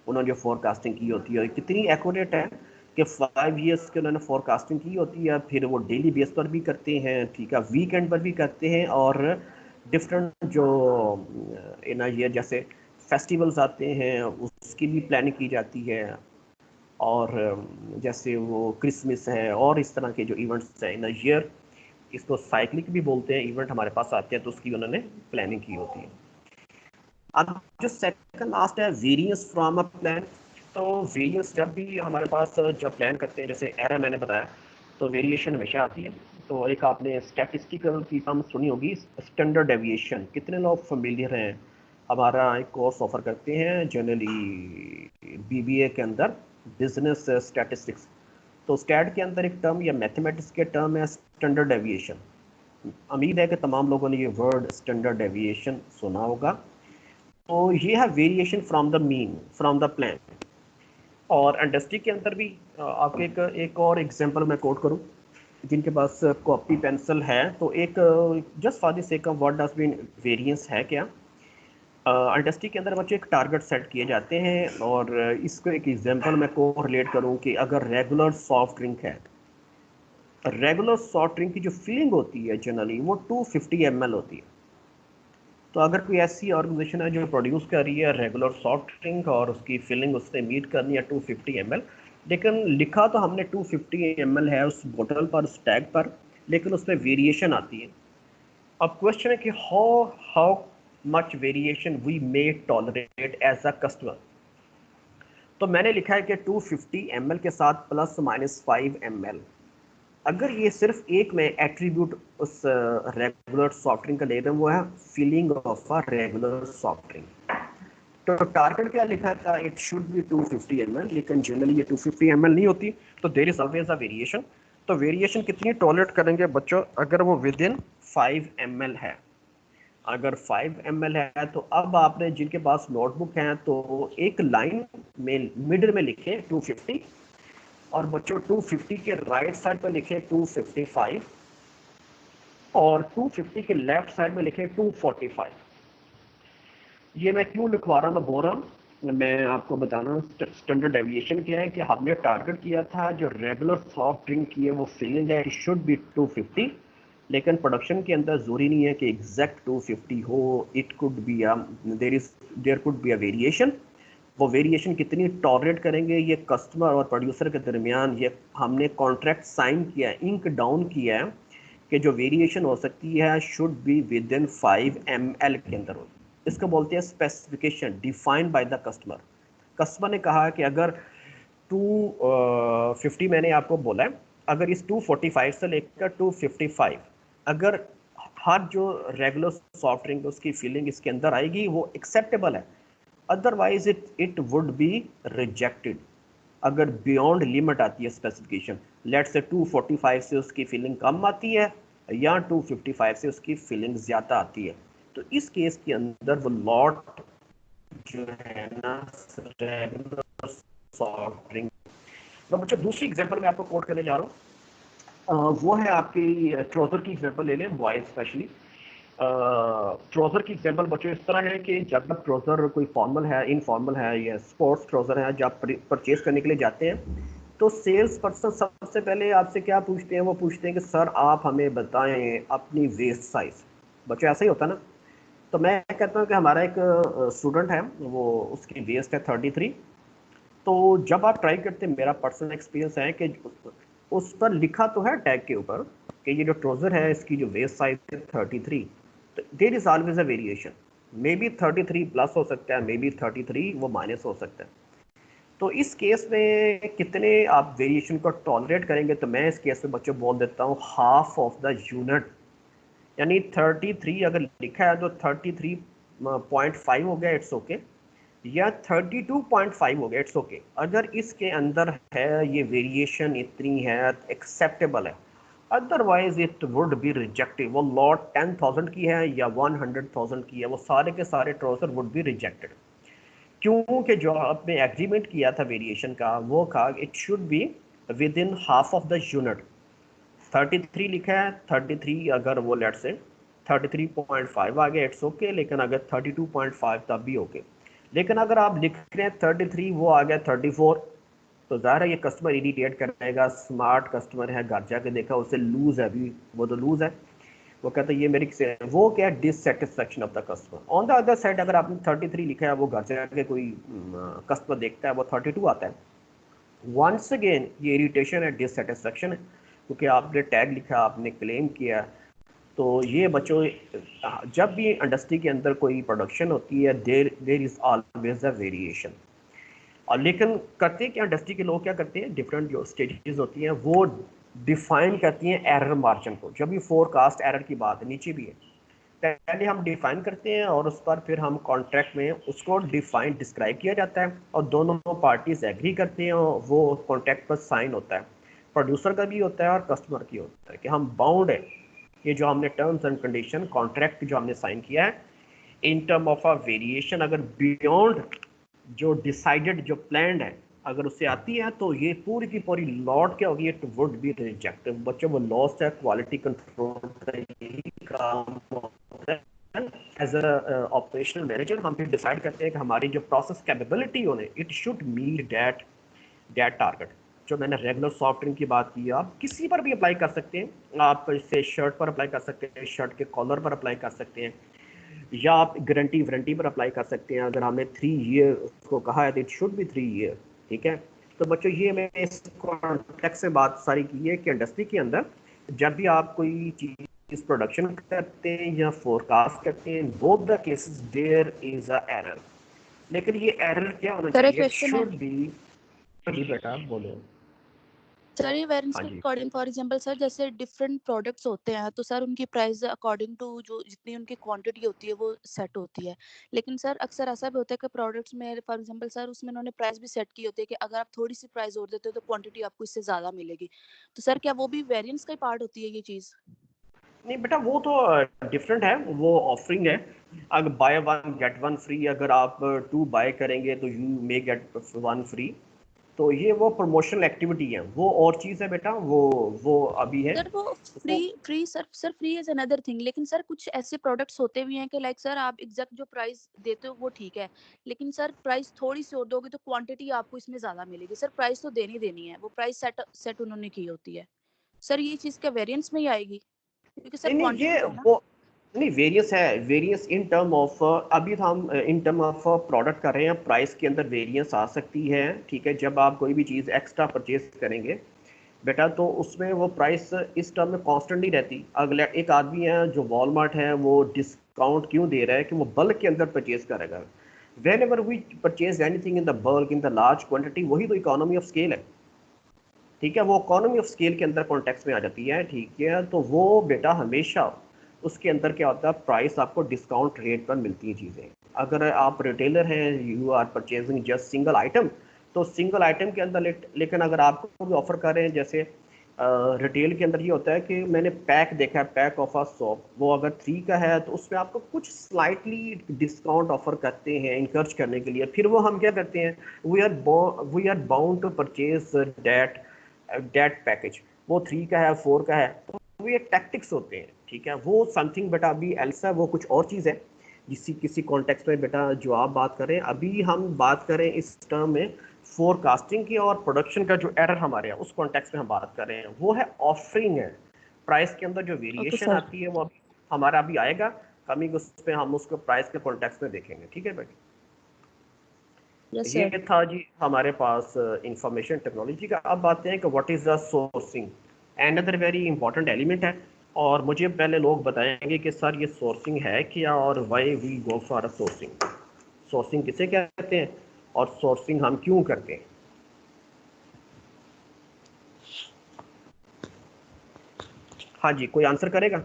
उन्होंने जो फोरकास्टिंग की होती है कितनी एक्यूरेट है कि 5 इयर्स के उन्होंने फोरकास्टिंग की होती है। फिर वो डेली बेस पर भी करते हैं, ठीक है, वीकेंड पर भी करते हैं, और डिफरेंट जो इन ईयर जैसे फेस्टिवल्स आते हैं उसकी भी प्लानिंग की जाती है। और जैसे वो क्रिसमस है और इस तरह के जो इवेंट्स हैं इन ईयर, इसको साइक्लिक भी बोलते हैं, इवेंट हमारे पास आते हैं तो उसकी उन्होंने प्लानिंग की होती है। अब जो सेकंड लास्ट है वेरिएंस फ्रॉम अ प्लान। तो वेरिएंस जब भी हमारे पास जब प्लान करते हैं, जैसे एरर मैंने बताया, तो वेरिएशन हमेशा आती है। तो एक आपने स्टैटिस्टिकल की टर्म सुनी होगी, स्टैंडर्ड डेविएशन। कितने लोग फेमिलियर हैं? हमारा एक कोर्स ऑफर करते हैं जनरली BBA के अंदर, बिजनेस स्टैटिस्टिक्स। तो स्टैट के अंदर एक टर्म या मैथमेटिक्स के टर्म है स्टैंडर्ड डेविएशन। उम्मीद है कि तमाम लोगों ने ये वर्ड स्टैंडर्ड डेविएशन सुना होगा। तो ये है variation from the mean from the plan. और इंडस्ट्री के अंदर भी आपके एक और एग्जांपल मैं कोट करूं, जिनके पास कॉपी पेंसिल है, तो एक just for the sake of what does mean variance है क्या। इंडस्ट्री के अंदर बच्चे एक टारगेट सेट किए जाते हैं, और इसको एक एग्जांपल मैं को रिलेट करूं कि अगर रेगुलर सॉफ्ट ड्रिंक है, रेगुलर सॉफ्ट ड्रिंक की जो फिलिंग होती है जनरली वो 250 ml होती है। तो अगर कोई ऐसी ऑर्गेनाइजेशन है जो प्रोड्यूस कर रही है रेगुलर सॉफ्ट ड्रिंक और उसकी फिलिंग उसने मीट करनी है 250 ml, लेकिन लिखा तो हमने 250 ml है उस बोतल पर, उस टैग पर, लेकिन उसमें वेरिएशन आती है। अब क्वेश्चन है कि how much variation we may tolerate as a customer. तो मैंने लिखा है कि 250 ml के साथ ±5 ml। अगर ये सिर्फ एक में एट्रीब्यूट उस रेगुलर सॉफ्ट ड्रिंक का ले रहे हैं, वो है filling of a regular soft drink. तो टारगेट क्या लिखा था, इट शुड बी 250 ml, लेकिन जनरली ये 250 ml नहीं होती, तो there is always a variation. तो वेरिएशन कितनी टॉलरेट करेंगे बच्चों, अगर वो विद इन 5 ml है। अगर 5 ml है तो अब आपने जिनके पास नोटबुक है तो एक लाइन में मिडिल में लिखे 250, और बच्चों 250 के राइट साइड पर लिखे 255, और 250 के लेफ्ट साइड में लिखे 245। ये मैं क्यों लिखवा रहा हूँ, मैं बोल रहा हूँ, मैं आपको बताना स्टैंडर्ड डेविएशन क्या है कि हमने टारगेट किया था जो रेगुलर सॉफ्ट ड्रिंक की है वो फिलिंग है, इट शुड बी 250, लेकिन प्रोडक्शन के अंदर जरूरी नहीं है कि एग्जैक्ट 250 हो, it could be there could be a variation. वो वेरिएशन कितनी टॉलरेट करेंगे ये कस्टमर और प्रोड्यूसर के दरमियान ये हमने कॉन्ट्रैक्ट साइन किया है, इंक डाउन किया है कि जो वेरिएशन हो सकती है should be with in 5 ml के अंदर हो। इसको बोलते हैं specification defined by the customer. Customer ने कहा कि अगर 250 मैंने आपको बोला है, अगर इस 245 से लेकर 255 अगर हर जो रेगुलर सॉफ्ट ड्रिंक उसकी फीलिंग इसके अंदर आएगी वो एक्सेप्टेबल है, otherwise it would be rejected. अगर बियॉन्ड लिमिट आती है स्पेसिफिकेशन, लेट्स से 245 से उसकी फीलिंग कम आती है या 255 से उसकी फीलिंग ज़्यादा आती है, तो इस केस के अंदर वो लॉट जो है ना रेगुलर सॉफ्ट ड्रिंक। तो बच्चों दूसरी एग्जांपल मैं आपको कोट करने जा रहा हूँ, वो है आपकी ट्राउज़र की एग्जांपल ले लें, बॉयज स्पेशली। ट्राउज़र की एग्जांपल बच्चों इस तरह है कि जब आप ट्राउज़र कोई फॉर्मल है, इनफॉर्मल है या स्पोर्ट्स ट्राउज़र है, जब परचेज करने के लिए जाते हैं तो सेल्स पर्सन सबसे पहले आपसे क्या पूछते हैं, वो पूछते हैं कि सर आप हमें बताएं अपनी वेस्ट साइज़। बच्चों ऐसा ही होता है ना। तो मैं कहता हूँ कि हमारा एक स्टूडेंट है, वो उसकी वेस्ट है 33। तो जब आप ट्राई करते हैं, मेरा पर्सनल एक्सपीरियंस है कि उस पर लिखा तो है टैग के ऊपर कि ये जो ट्राउज़र है इसकी जो वेस्ट साइज है 33, तो there is always a variation, may be 33 plus हो सकता है, मे बी 33 वो माइनस हो सकता है। तो इस केस में कितने आप वेरिएशन को टॉलरेट करेंगे, तो मैं इस केस में बच्चों बोल देता हूँ हाफ ऑफ द यूनिट, यानी 33 अगर लिखा है तो 33.5 हो गया, इट्स ओके, या 32.5 हो गया, इट्स ओके। अगर इसके अंदर है ये वेरिएशन इतनी है एक्सेप्टेबल है, otherwise it would be rejected. वो लॉट 10,000 की है या 100,000 की है, वो सारे के सारे ट्राउज़र वुड बी रिजेक्टेड, क्योंकि जो आपने एग्रीमेंट किया था वेरिएशन का वो कहा it should be with in half of the unit. 33 लिखा है, 33 अगर वो लेट से 33.5 आ गया, इट्स ओके, लेकिन अगर 32.5 तब भी ओके। लेकिन अगर आप लिख रहे हैं 33 वो आ गया 34, तो ज़ाहिर है ये कस्टमर इरिटेट करेगा। स्मार्ट कस्टमर है, घर जाके देखा उसे लूज़ है, अभी वो तो लूज़ है, वो कहता है ये मेरी से वो क्या dissatisfaction of the customer. On the other side अगर आपने 33 लिखा है, वो घर जाके कोई कस्टमर देखता है वो 32 आता है, वंस अगेन ये इरिटेशन है, डिससेटिस्फैक्शन है, क्योंकि आपने टैग लिखा, आपने क्लेम किया। तो ये बच्चों जब भी इंडस्ट्री के अंदर कोई प्रोडक्शन होती है there is always a variation. और लेकिन करते हैं क्या इंडस्ट्री के लोग, क्या करते हैं, डिफरेंट जो स्टेजेस होती हैं वो डिफाइन करती हैं एरर मार्जिन को। जब भी फोरकास्ट एरर की बात है, नीचे भी है, पहले हम डिफाइन करते हैं और उस पर फिर हम कॉन्ट्रैक्ट में उसको डिफाइन डिस्क्राइब किया जाता है और दोनों पार्टीज एग्री करते हैं और वो कॉन्ट्रैक्ट पर साइन होता है। प्रोड्यूसर का भी होता है और कस्टमर की होता है कि हम बाउंड है, ये जो हमने टर्म्स एंड कंडीशन कॉन्ट्रैक्ट जो हमने साइन किया है in term of a variation, अगर बियॉन्ड जो डिसाइडेड जो प्लान है अगर उससे आती है तो ये पूरी की पूरी लॉट क्या होगी, इट वुड बी रिजेक्टेड। बच्चों वो लॉस्ट है, क्वालिटी कंट्रोल का यही काम होता है। एज अ ऑपरेशनल मैनेजर हम फिर डिसाइड करते हैं कि हमारी जो प्रोसेस कैपेबिलिटी होने it should meet that target. जो मैंने रेगुलर सॉफ्ट ड्रिंक की बात की, आप किसी पर भी अप्लाई कर सकते हैं। आप इसे शर्ट पर अप्लाई कर सकते हैं, शर्ट के कॉलर पर अप्लाई कर सकते हैं, या आप गारंटी वारंटी पर अप्लाई कर सकते हैं। अगर हमने 3 ईयर उसको कहा है तो इट शुड बी 3 ईयर, ठीक है। तो बच्चों ये मैंने इस कॉन्टेक्स्ट से बात सारी की है कि इंडस्ट्री के अंदर जब भी आप कोई चीज़ प्रोडक्शन करते हैं या फोरकास्ट करते हैं, both the cases there is a error. लेकिन ये एरर क्या होना सर एक चाहिए, क्वेश्चन है शुड बी। जी बेटा बोलो। सर, ये वेरिएंस हाँ के जी, अकॉर्डिंग फॉर एग्जांपल सर जैसे डिफरेंट प्रोडक्ट्स होते हैं तो सर उनकी प्राइस अकॉर्डिंग टू जो जितनी उनकी क्वांटिटी होती है वो सेट होती है। लेकिन सर अक्सर ऐसा भी होता है कि प्रोडक्ट्स में फॉर एग्जांपल सर उसमें उन्होंने प्राइस भी सेट की होती है कि अगर आप थोड़ी सी प्राइस और देते हो तो क्वांटिटी आपको इससे ज्यादा मिलेगी। तो सर क्या वो भी वेरिएंस का ही पार्ट होती है ये चीज? नहीं बेटा वो तो डिफरेंट है, वो ऑफरिंग है। अगर by one get one free, अगर आप 2 बाय करेंगे तो यू मे गेट 1 फ्री, तो ये वो प्रमोशनल एक्टिविटी है, वो और चीज़ है बेटा, वो अभी है सर वो फ्री वो। Free sir free is another thing, लेकिन सर कुछ ऐसे प्रोडक्ट्स होते भी हैं कि लाइक सर आप एग्जैक्ट जो प्राइस देते हो वो ठीक है, लेकिन सर प्राइस थोड़ी सी और दोगे तो क्वांटिटी आपको इसमें ज्यादा मिलेगी। सर प्राइस तो देनी देनी है, वो प्राइस सेट सेट उन्होंने की होती है। सर ये चीज क्या वेरिएंस में ही आएगी, क्योंकि सर नहीं नहीं क्वांटिटी ये है ना? वो नहीं, वेरियस है, वेरियस इन टर्म ऑफ अभी तो हम इन टर्म ऑफ प्रोडक्ट कर रहे हैं, प्राइस के अंदर वेरियंस आ सकती है, ठीक है। जब आप कोई भी चीज़ एक्स्ट्रा परचेज करेंगे बेटा, तो उसमें वो प्राइस इस टर्म में कांस्टेंट नहीं रहती। अगला एक आदमी है जो वॉलमार्ट है, वो डिस्काउंट क्यों दे रहा है कि वो बल्क के अंदर परचेज करेगा। Whenever we purchase anything in the bulk, in the large quantity, वही तो इकोनॉमी ऑफ स्केल है। ठीक है, वो इकोनॉमी ऑफ स्केल के अंदर कॉन्टेक्स्ट में आ जाती है। ठीक है, तो वो बेटा हमेशा उसके अंदर क्या होता है, प्राइस आपको डिस्काउंट रेट पर मिलती है चीज़ें। अगर आप रिटेलर हैं, you are purchasing just single item, तो सिंगल आइटम के अंदर लेकिन अगर आपको भी ऑफर कर रहे हैं, जैसे रिटेल के अंदर ये होता है कि मैंने पैक देखा है, पैक ऑफ अ सोप, वो अगर 3 का है तो उसमें आपको कुछ स्लाइटली डिस्काउंट ऑफर करते हैं इंकरेज करने के लिए। फिर वो हम क्या करते हैं, we are bound to purchase that package. वो 3 का है, 4 का है, तो ये टैक्टिक्स होते हैं। ठीक है, वो समथिंग बेटा अभी एल्स है, वो कुछ और चीज़ है किसी कॉन्टेक्स्ट में बेटा जो आप बात करें। अभी हम बात करें इस टर्म में फोरकास्टिंग की और प्रोडक्शन का जो एरर हमारे यहाँ उस कॉन्टेक्स्ट में हम बात कर रहे हैं, वो है ऑफरिंग है। प्राइस के अंदर जो वेरिएशन आती है वो अभी हमारा अभी आएगा कमिंग, उस पर हम उसको प्राइस के कॉन्टेक्स्ट में देखेंगे। ठीक है बेटा, ये था जी हमारे पास इंफॉर्मेशन टेक्नोलॉजी का। अब आते हैं कि what is the sourcing, another very important element है। और मुझे पहले लोग बताएंगे कि सर ये सोर्सिंग है क्या और why we go for a sourcing. Sourcing किसे कहते हैं और सोर्सिंग हम क्यों करते हैं। हाँ जी, कोई आंसर करेगा?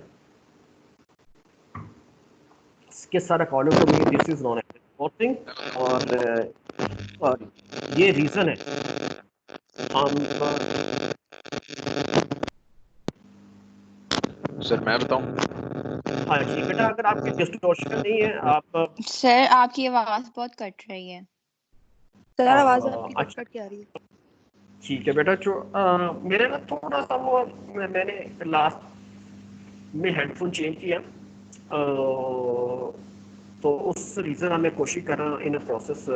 इसके sir according to me this is non as sourcing, और ये रीजन है हम। सर मैं बताऊं? हाँ जी बेटा, अगर आपकी डिस्टॉर्शन नहीं है आप। सर आपकी आवाज बहुत कट रही है। सर आवाज आपकी कट के आ रही है। ठीक है बेटा, जो मेरे ना थोड़ा सा वो मैंने लास्ट में हेडफोन चेंज किया, तो उस रीज़न मैं कोशिश कर रहा हूँ इन प्रोसेस।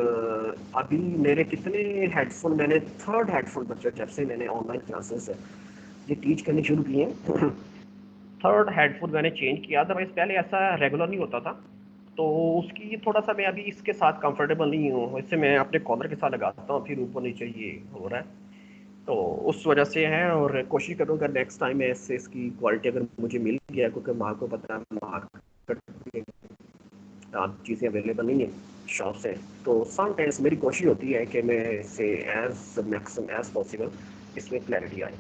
अभी मेरे कितने हेडफोन, मैंने 3rd हेडफोन बच्चा जब से मैंने ऑनलाइन क्लासेस ये टीच करनी शुरू की हैं 3rd हेडफोन मैंने चेंज किया। अदरवाइज पहले ऐसा रेगुलर नहीं होता था, तो उसकी थोड़ा सा मैं अभी इसके साथ कंफर्टेबल नहीं हूँ। इससे मैं अपने कॉलर के साथ लगाता हूँ, फिर ऊपर नीचे ये हो रहा है, तो उस वजह से है। और कोशिश करूँगा नेक्स्ट टाइम ऐसे इसकी क्वालिटी अगर मुझे मिल गया, क्योंकि माँ को पता है मार्केट में चीज़ें अवेलेबल नहीं है शॉप से, तो समटाइम्स मेरी कोशिश होती है कि मैं इसे एज मैक्सिमम एज पॉसिबल इसमें क्लैरिटी आए।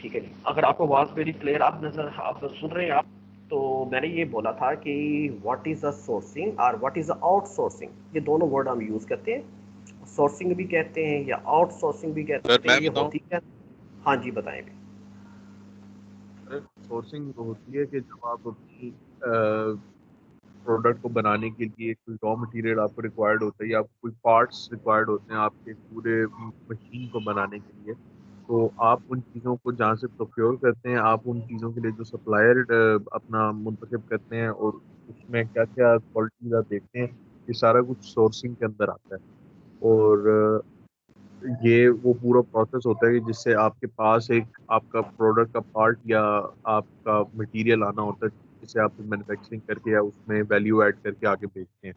ठीक है जी, अगर आपको आवाज़ मेरी क्लियर आप सुन रहे हैं आप, तो मैंने ये बोला था कि व्हाट इज़ अ सोर्सिंग और व्हाट इज़ अ आउटसोर्सिंग, ये दोनों वर्ड हम यूज़ करते हैं। सोर्सिंग भी कहते हैं या आउटसोर्सिंग भी कहते हैं, ये होती है। हाँ जी बताएं भी। सोर्सिंग होती है कि जब आप अपनी प्रोडक्ट को बनाने के लिए कोई रॉ मटेरियल आपको रिक्वायर्ड होता है या आपको कोई पार्ट्स रिक्वायर्ड होते हैं आपके पूरे मशीन को बनाने के लिए, तो आप उन चीज़ों को जहाँ से प्रोक्योर करते हैं, आप उन चीज़ों के लिए जो सप्लायर अपना मुंतखब करते हैं और उसमें क्या क्या क्वालिटीज आप देखते हैं, ये सारा कुछ सोर्सिंग के अंदर आता है। और ये वो पूरा प्रोसेस होता है कि जिससे आपके पास एक आपका प्रोडक्ट का पार्ट या आपका मटेरियल आना होता है, जिसे आप मैन्युफैक्चरिंग करके या उसमें वैल्यू ऐड करके आगे बेचते हैं।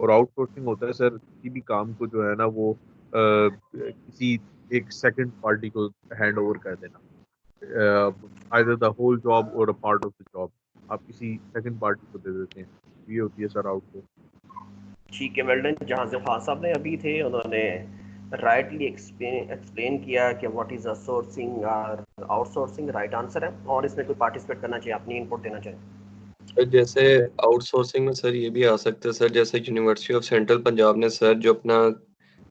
और आउटसोर्सिंग होता है सर किसी भी काम को जो है ना वो किसी एक सेकंड पार्टी को हैंड ओवर कर देना, आइदर द होल जॉब और a part of the job आप किसी सेकंड पार्टी को दे देते हैं। ये होती है सर आउटसोर्सिंग। ठीक है, वेल डन। जहाँ से खान साहब ने अभी थे उन्होंने राइटली एक्सप्लेन किया कि व्हाट इज़ अ सोर्सिंग और आउटसोर्सिंग, राइट आंसर है। और इसमें कोई पार्टिसिपेट करना चाहिए, अपनी इनपुट देना चाहिए। सर जैसे आउटसोर्सिंग में सर ये भी आ सकता है सर, जैसे यूनिवर्सिटी ऑफ सेंट्रल पंजाब ने सर जो अपना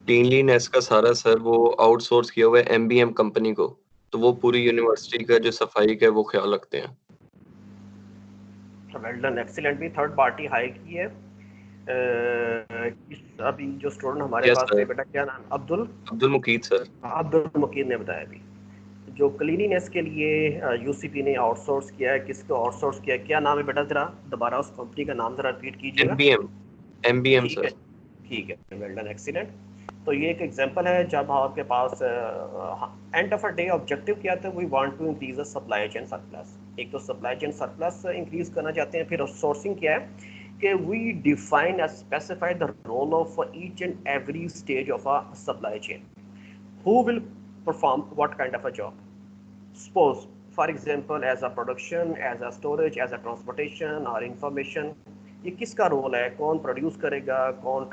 क्लीनलीनेस का सारा सर वो आउटसोर्स किया हुआ है MBM कंपनी को, तो वो पूरी यूनिवर्सिटी का जो सफाई का वो ख्याल रखते हैं। Well done, excellent. भी थर्ड पार्टी हायर की है। अभी जो स्टूडेंट हमारे पास थे बेटा, क्या नाम? अब्दुल मुकीद सर। अब्दुल मुकीद ने बताया अभी जो क्लीनिनेस के लिए यूसीपी ने आउटसोर्स किया है। किसको आउटसोर्स किया है, क्या नाम है बेटा? जरा दोबारा उस कंपनी का नाम जरा रिपीट कीजिएगा। MBM sir. ठीक है, वेल डन, एक्सीलेंट। तो ये एक एग्जांपल है जब आपके पास end of a day objective क्या था, we want to increase the supply chain surplus. एक तो सप्लाई चेन सरप्लस इंक्रीज करना चाहते हैं। फिर सोर्सिंग क्या है कि we define and specify the role of each and every stage of a supply chain, who will perform what kind of a job. Suppose for example as a production, as a storage, as a transportation और information, ये किसका role है, कौन produce करेगा, कौन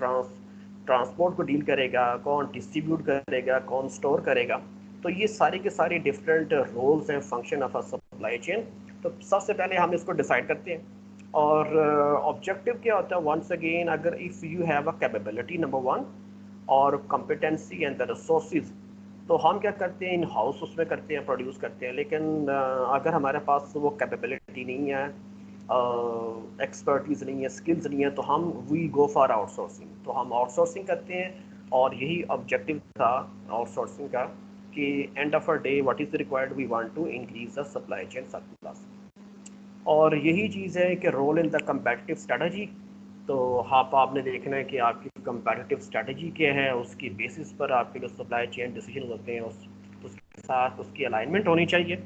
transport को deal करेगा, कौन डिस्ट्रीब्यूट करेगा, कौन स्टोर करेगा। तो ये सारी के सारी डिफरेंट रोल्स हैं function of a supply chain. तो सबसे पहले हम इसको डिसाइड करते हैं। और ऑब्जेक्टिव क्या होता है, वंस अगेन, अगर if you have a capability number 1 और कॉम्पिटेंसी एंड द रिसोर्सेज, तो हम क्या करते हैं, इन हाउस उसमें करते हैं, प्रोड्यूस करते हैं। लेकिन अगर हमारे पास वो कैपेबिलिटी नहीं है, एक्सपर्टीज़ नहीं है, स्किल्स नहीं है, तो हम वी गो फॉर आउटसोर्सिंग। तो हम आउटसोर्सिंग करते हैं और यही ऑब्जेक्टिव था आउटसोर्सिंग का कि end of a day what is required, we want to increase the supply chain surplus. और यही चीज़ है कि role in the competitive strategy. तो आपने देखना है कि आपकी कम्पेटिटिव स्ट्रेटजी क्या है, उसकी बेसिस पर आपके जो सप्लाई चेन डिसीजन होते हैं उसके साथ उसकी अलाइनमेंट होनी चाहिए।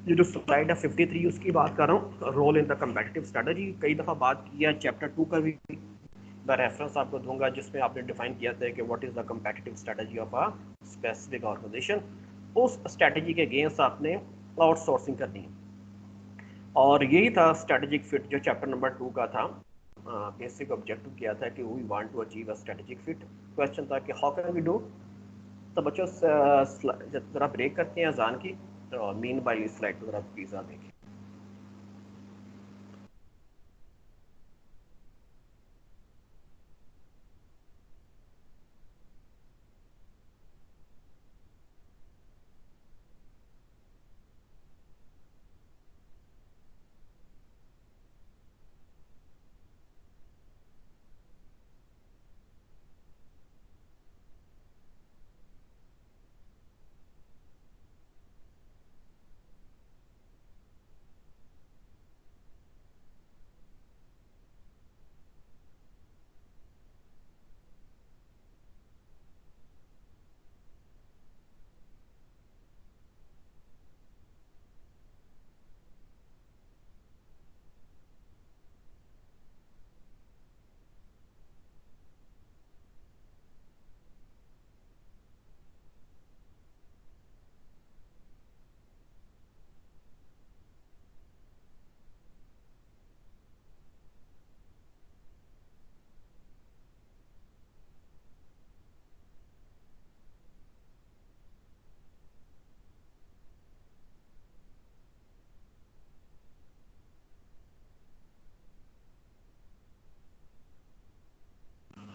ये जो स्लाइड है 53 उसकी बात कर रहा हूँ, role in the competitive strategy. कई दफ़ा बात किया है, चैप्टर 2 का भी मैं रेफरेंस आपको दूंगा जिसमें आपने डिफाइन किया था कि what is the competitive strategy of a specific organisation. उस स्ट्रेटजी के अगेंस्ट आपने आउटसोर्सिंग करनी है। और यही था स्ट्रेटेजिक फिट जो चैप्टर नंबर 2 का था। बेसिक ऑब्जेक्टिव किया था कि we want to achieve a strategic fit. Question था कि हाउ कैन वी डू। तो बच्चों जरा ब्रेक करते हैं अजान की, तो मीन बाई स्लाइड को जरा प्लीज आप देखिए।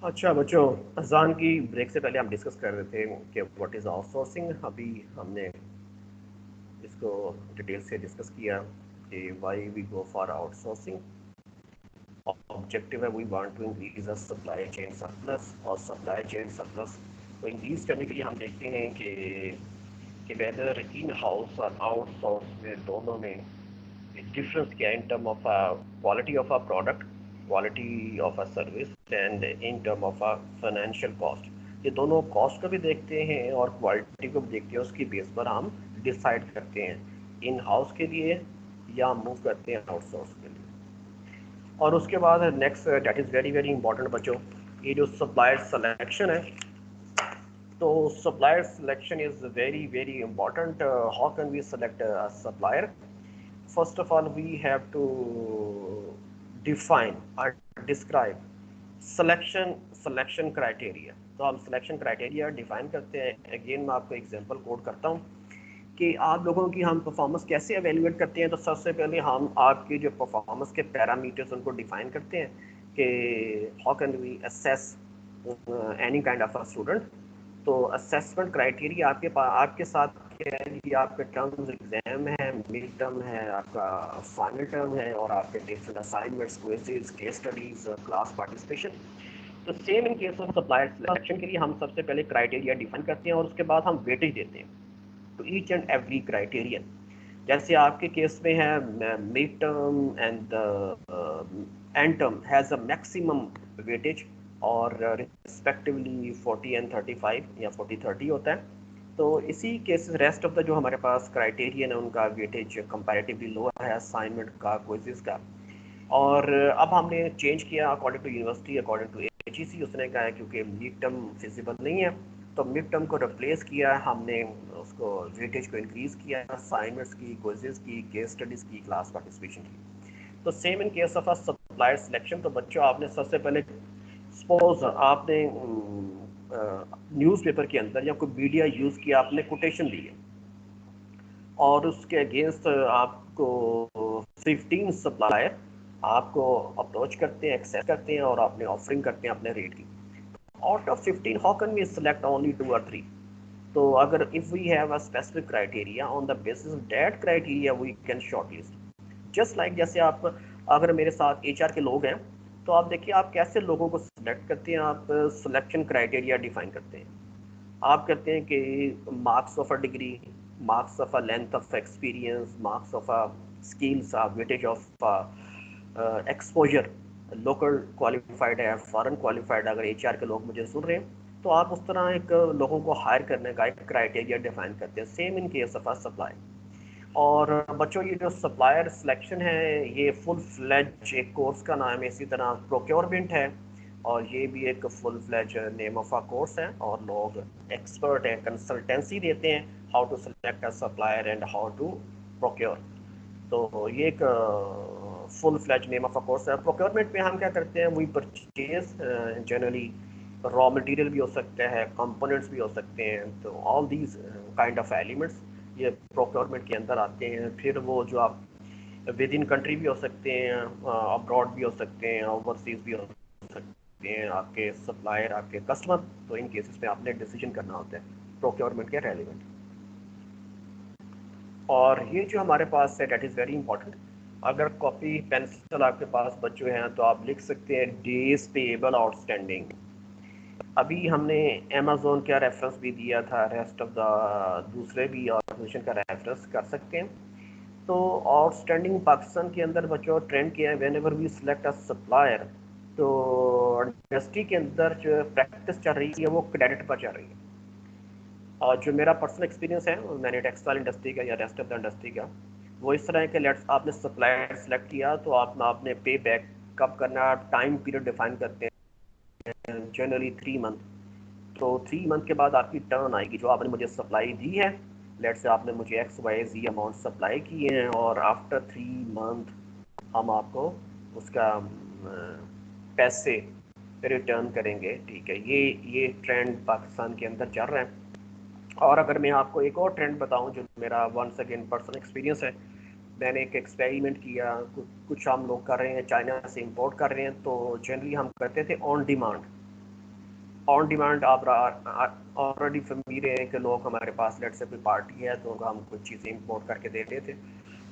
अच्छा बच्चों, अजान की ब्रेक से पहले हम डिस्कस कर रहे थे कि व्हाट इज़ आउटसोर्सिंग। अभी हमने इसको डिटेल से डिस्कस किया कि why we go for outsourcing. Objective है we want to increase the supply chain surplus. और सप्लाई चेन सरप्लस को इंक्रीज करने के लिए हम देखते हैं कि वेदर इन हाउस और आउटसोर्स में दोनों में डिफरेंस क्या है in term of quality of a product, quality of a service and in term of a financial cost. ये दोनों कॉस्ट को भी देखते हैं और क्वालिटी को भी देखते हैं। उसकी बेस पर हम डिसाइड करते हैं इन हाउस के लिए या मूव करते हैं आउटसोर्स के लिए। और उसके बाद next date is very very important बच्चों, ये जो सप्लायर सिलेक्शन है। तो supplier selection is very very important. How can we select a supplier. First of all, we have to define or describe selection criteria। तो हम selection criteria define करते हैं। Again मैं आपको एग्जांपल कोड करता हूँ कि आप लोगों की हम परफॉर्मेंस कैसे एवेल्युएट करते हैं। तो सबसे पहले हम आपके जो परफॉर्मेंस के पैरामीटर्स उनको डिफाइन करते हैं कि how can we assess any kind of a student. तो असेसमेंट क्राइटेरिया आपके साथ क्या है कि आपके टर्म्स एग्जाम है, मिड टर्म है, आपका फाइनल टर्म है और आपके different assignments, quizzes, case studies, class participation. तो same in case of supplier selection के लिए हम सबसे पहले क्राइटेरिया डिफाइन करते हैं और उसके बाद हम वेटेज देते हैं तो ईच एंड एवरी क्राइटेरिया। जैसे आपके केस में है mid term and and term has a maximum weightage और रिस्पेक्टिवली 40 एंड 35 या 40-30 होता है। तो इसी केसेस रेस्ट ऑफ द जो हमारे पास क्राइटेरियन है उनका वेटेज कंपैरेटिवली लो है, असाइनमेंट का, क्विज़ेस का। और अब हमने चेंज किया according to university, according to HEC. उसने कहा है क्योंकि मिड टर्म फिजिबल नहीं है तो मिड टर्म को रिप्लेस किया, हमने उसको वेटेज को इंक्रीज़ किया, असाइनमेंट्स की, क्विज़ेस की, केस स्टडीज़ की, क्लास पार्टिसिपेशन की। तो same in case of a supplier selection, तो बच्चों आपने सबसे पहले सपोज आपने न्यूज़पेपर के अंदर या कोई मीडिया यूज़ किया, आपने कोटेशन ली है और उसके अगेंस्ट आपको 15 सप्लायर आपको अप्रोच करते हैं, एक्सेप्ट करते हैं और आपने ऑफरिंग करते हैं अपने रेट की। Out of 15 how can we select only 2 or 3? तो अगर if we have a specific criteria, on the basis that criteria we can shortlist. Just like जैसे आप अगर मेरे साथ HR के लोग हैं तो आप देखिए आप कैसे लोगों को सिलेक्ट करते हैं, आप सिलेक्शन क्राइटेरिया डिफाइन करते हैं। आप कहते हैं कि marks of a degree, marks of a length of experience, marks of a skills, weightage of exposure, local qualified है, फॉरेन क्वालिफाइड, अगर HR के लोग मुझे सुन रहे हैं तो आप उस तरह एक लोगों को हायर करने का एक क्राइटेरिया डिफाइन करते हैं। Same in case of a supply. और बच्चों ये जो सप्लायर सिलेक्शन है ये फुल फ्लेज एक कोर्स का नाम है, इसी तरह प्रोक्योरमेंट है और ये भी एक full fledge name of a course है और लोग एक्सपर्ट हैं, कंसल्टेंसी देते हैं how to select a supplier and how to procure. तो ये एक full fledge name of a course है। प्रोक्योरमेंट में हम क्या करते हैं, we purchase generally raw material भी हो सकता है, कंपोनेंट्स भी हो सकते हैं, तो all these kind of elements ये प्रोक्योरमेंट के अंदर आते हैं। फिर वो जो आप विद इन कंट्री भी हो सकते हैं, अब्रॉड भी हो सकते हैं, ओवरसीज भी हो सकते हैं, आपके सप्लायर, आपके कस्टमर। तो इन केसेस में आपने डिसीजन करना होता है प्रोक्योरमेंट के रेलिवेंट। और ये जो हमारे पास है डेट इज़ वेरी इंपॉर्टेंट। अगर कॉपी पेंसिल आपके पास बच्चों हैं तो आप लिख सकते हैं डेज पेएबल आउटस्टैंडिंग। अभी हमने अमेज़ोन का रेफरेंस भी दिया था, रेस्ट ऑफ द दूसरे भी ऑर्गेनाइजेशन का रेफरेंस कर सकते हैं। तो आउटस्टैंडिंग पाकिस्तान के अंदर बच्चों ट्रेंड किया है, whenever we select a supplier तो इंडस्ट्री के अंदर जो प्रैक्टिस चल रही है वो क्रेडिट पर चल रही है। और जो मेरा पर्सनल एक्सपीरियंस है, मैंने टेक्सटाइल इंडस्ट्री का या रेस्ट ऑफ द इंडस्ट्री का, वो इस तरह है कि लेट्स आपने सप्लायर सेलेक्ट किया तो आपने पे बैक कब करना, टाइम पीरियड डिफाइन करते हैं, जनरली 3 मंथ। तो 3 मंथ के बाद आपकी टर्न आएगी, जो आपने मुझे सप्लाई दी है, लेट्स से आपने मुझे XYZ अमाउंट सप्लाई किए हैं और आफ्टर 3 मंथ हम आपको उसका पैसे रिटर्न करेंगे। ठीक है, ये ट्रेंड पाकिस्तान के अंदर चल रहा है। और अगर मैं आपको एक और ट्रेंड बताऊं जो मेरा वंस अगेन पर्सनल एक्सपीरियंस है, मैंने एक एक्सपेरिमेंट किया, कुछ हम लोग कर रहे हैं, चाइना से इंपोर्ट कर रहे हैं, तो जनरली हम करते थे ऑन डिमांड। ऑन डिमांड आप ऑलरेडी फैमिली है कि लोग हमारे पास लेट से कोई पार्टी है तो हम कुछ चीज़ें इंपोर्ट करके देते थे।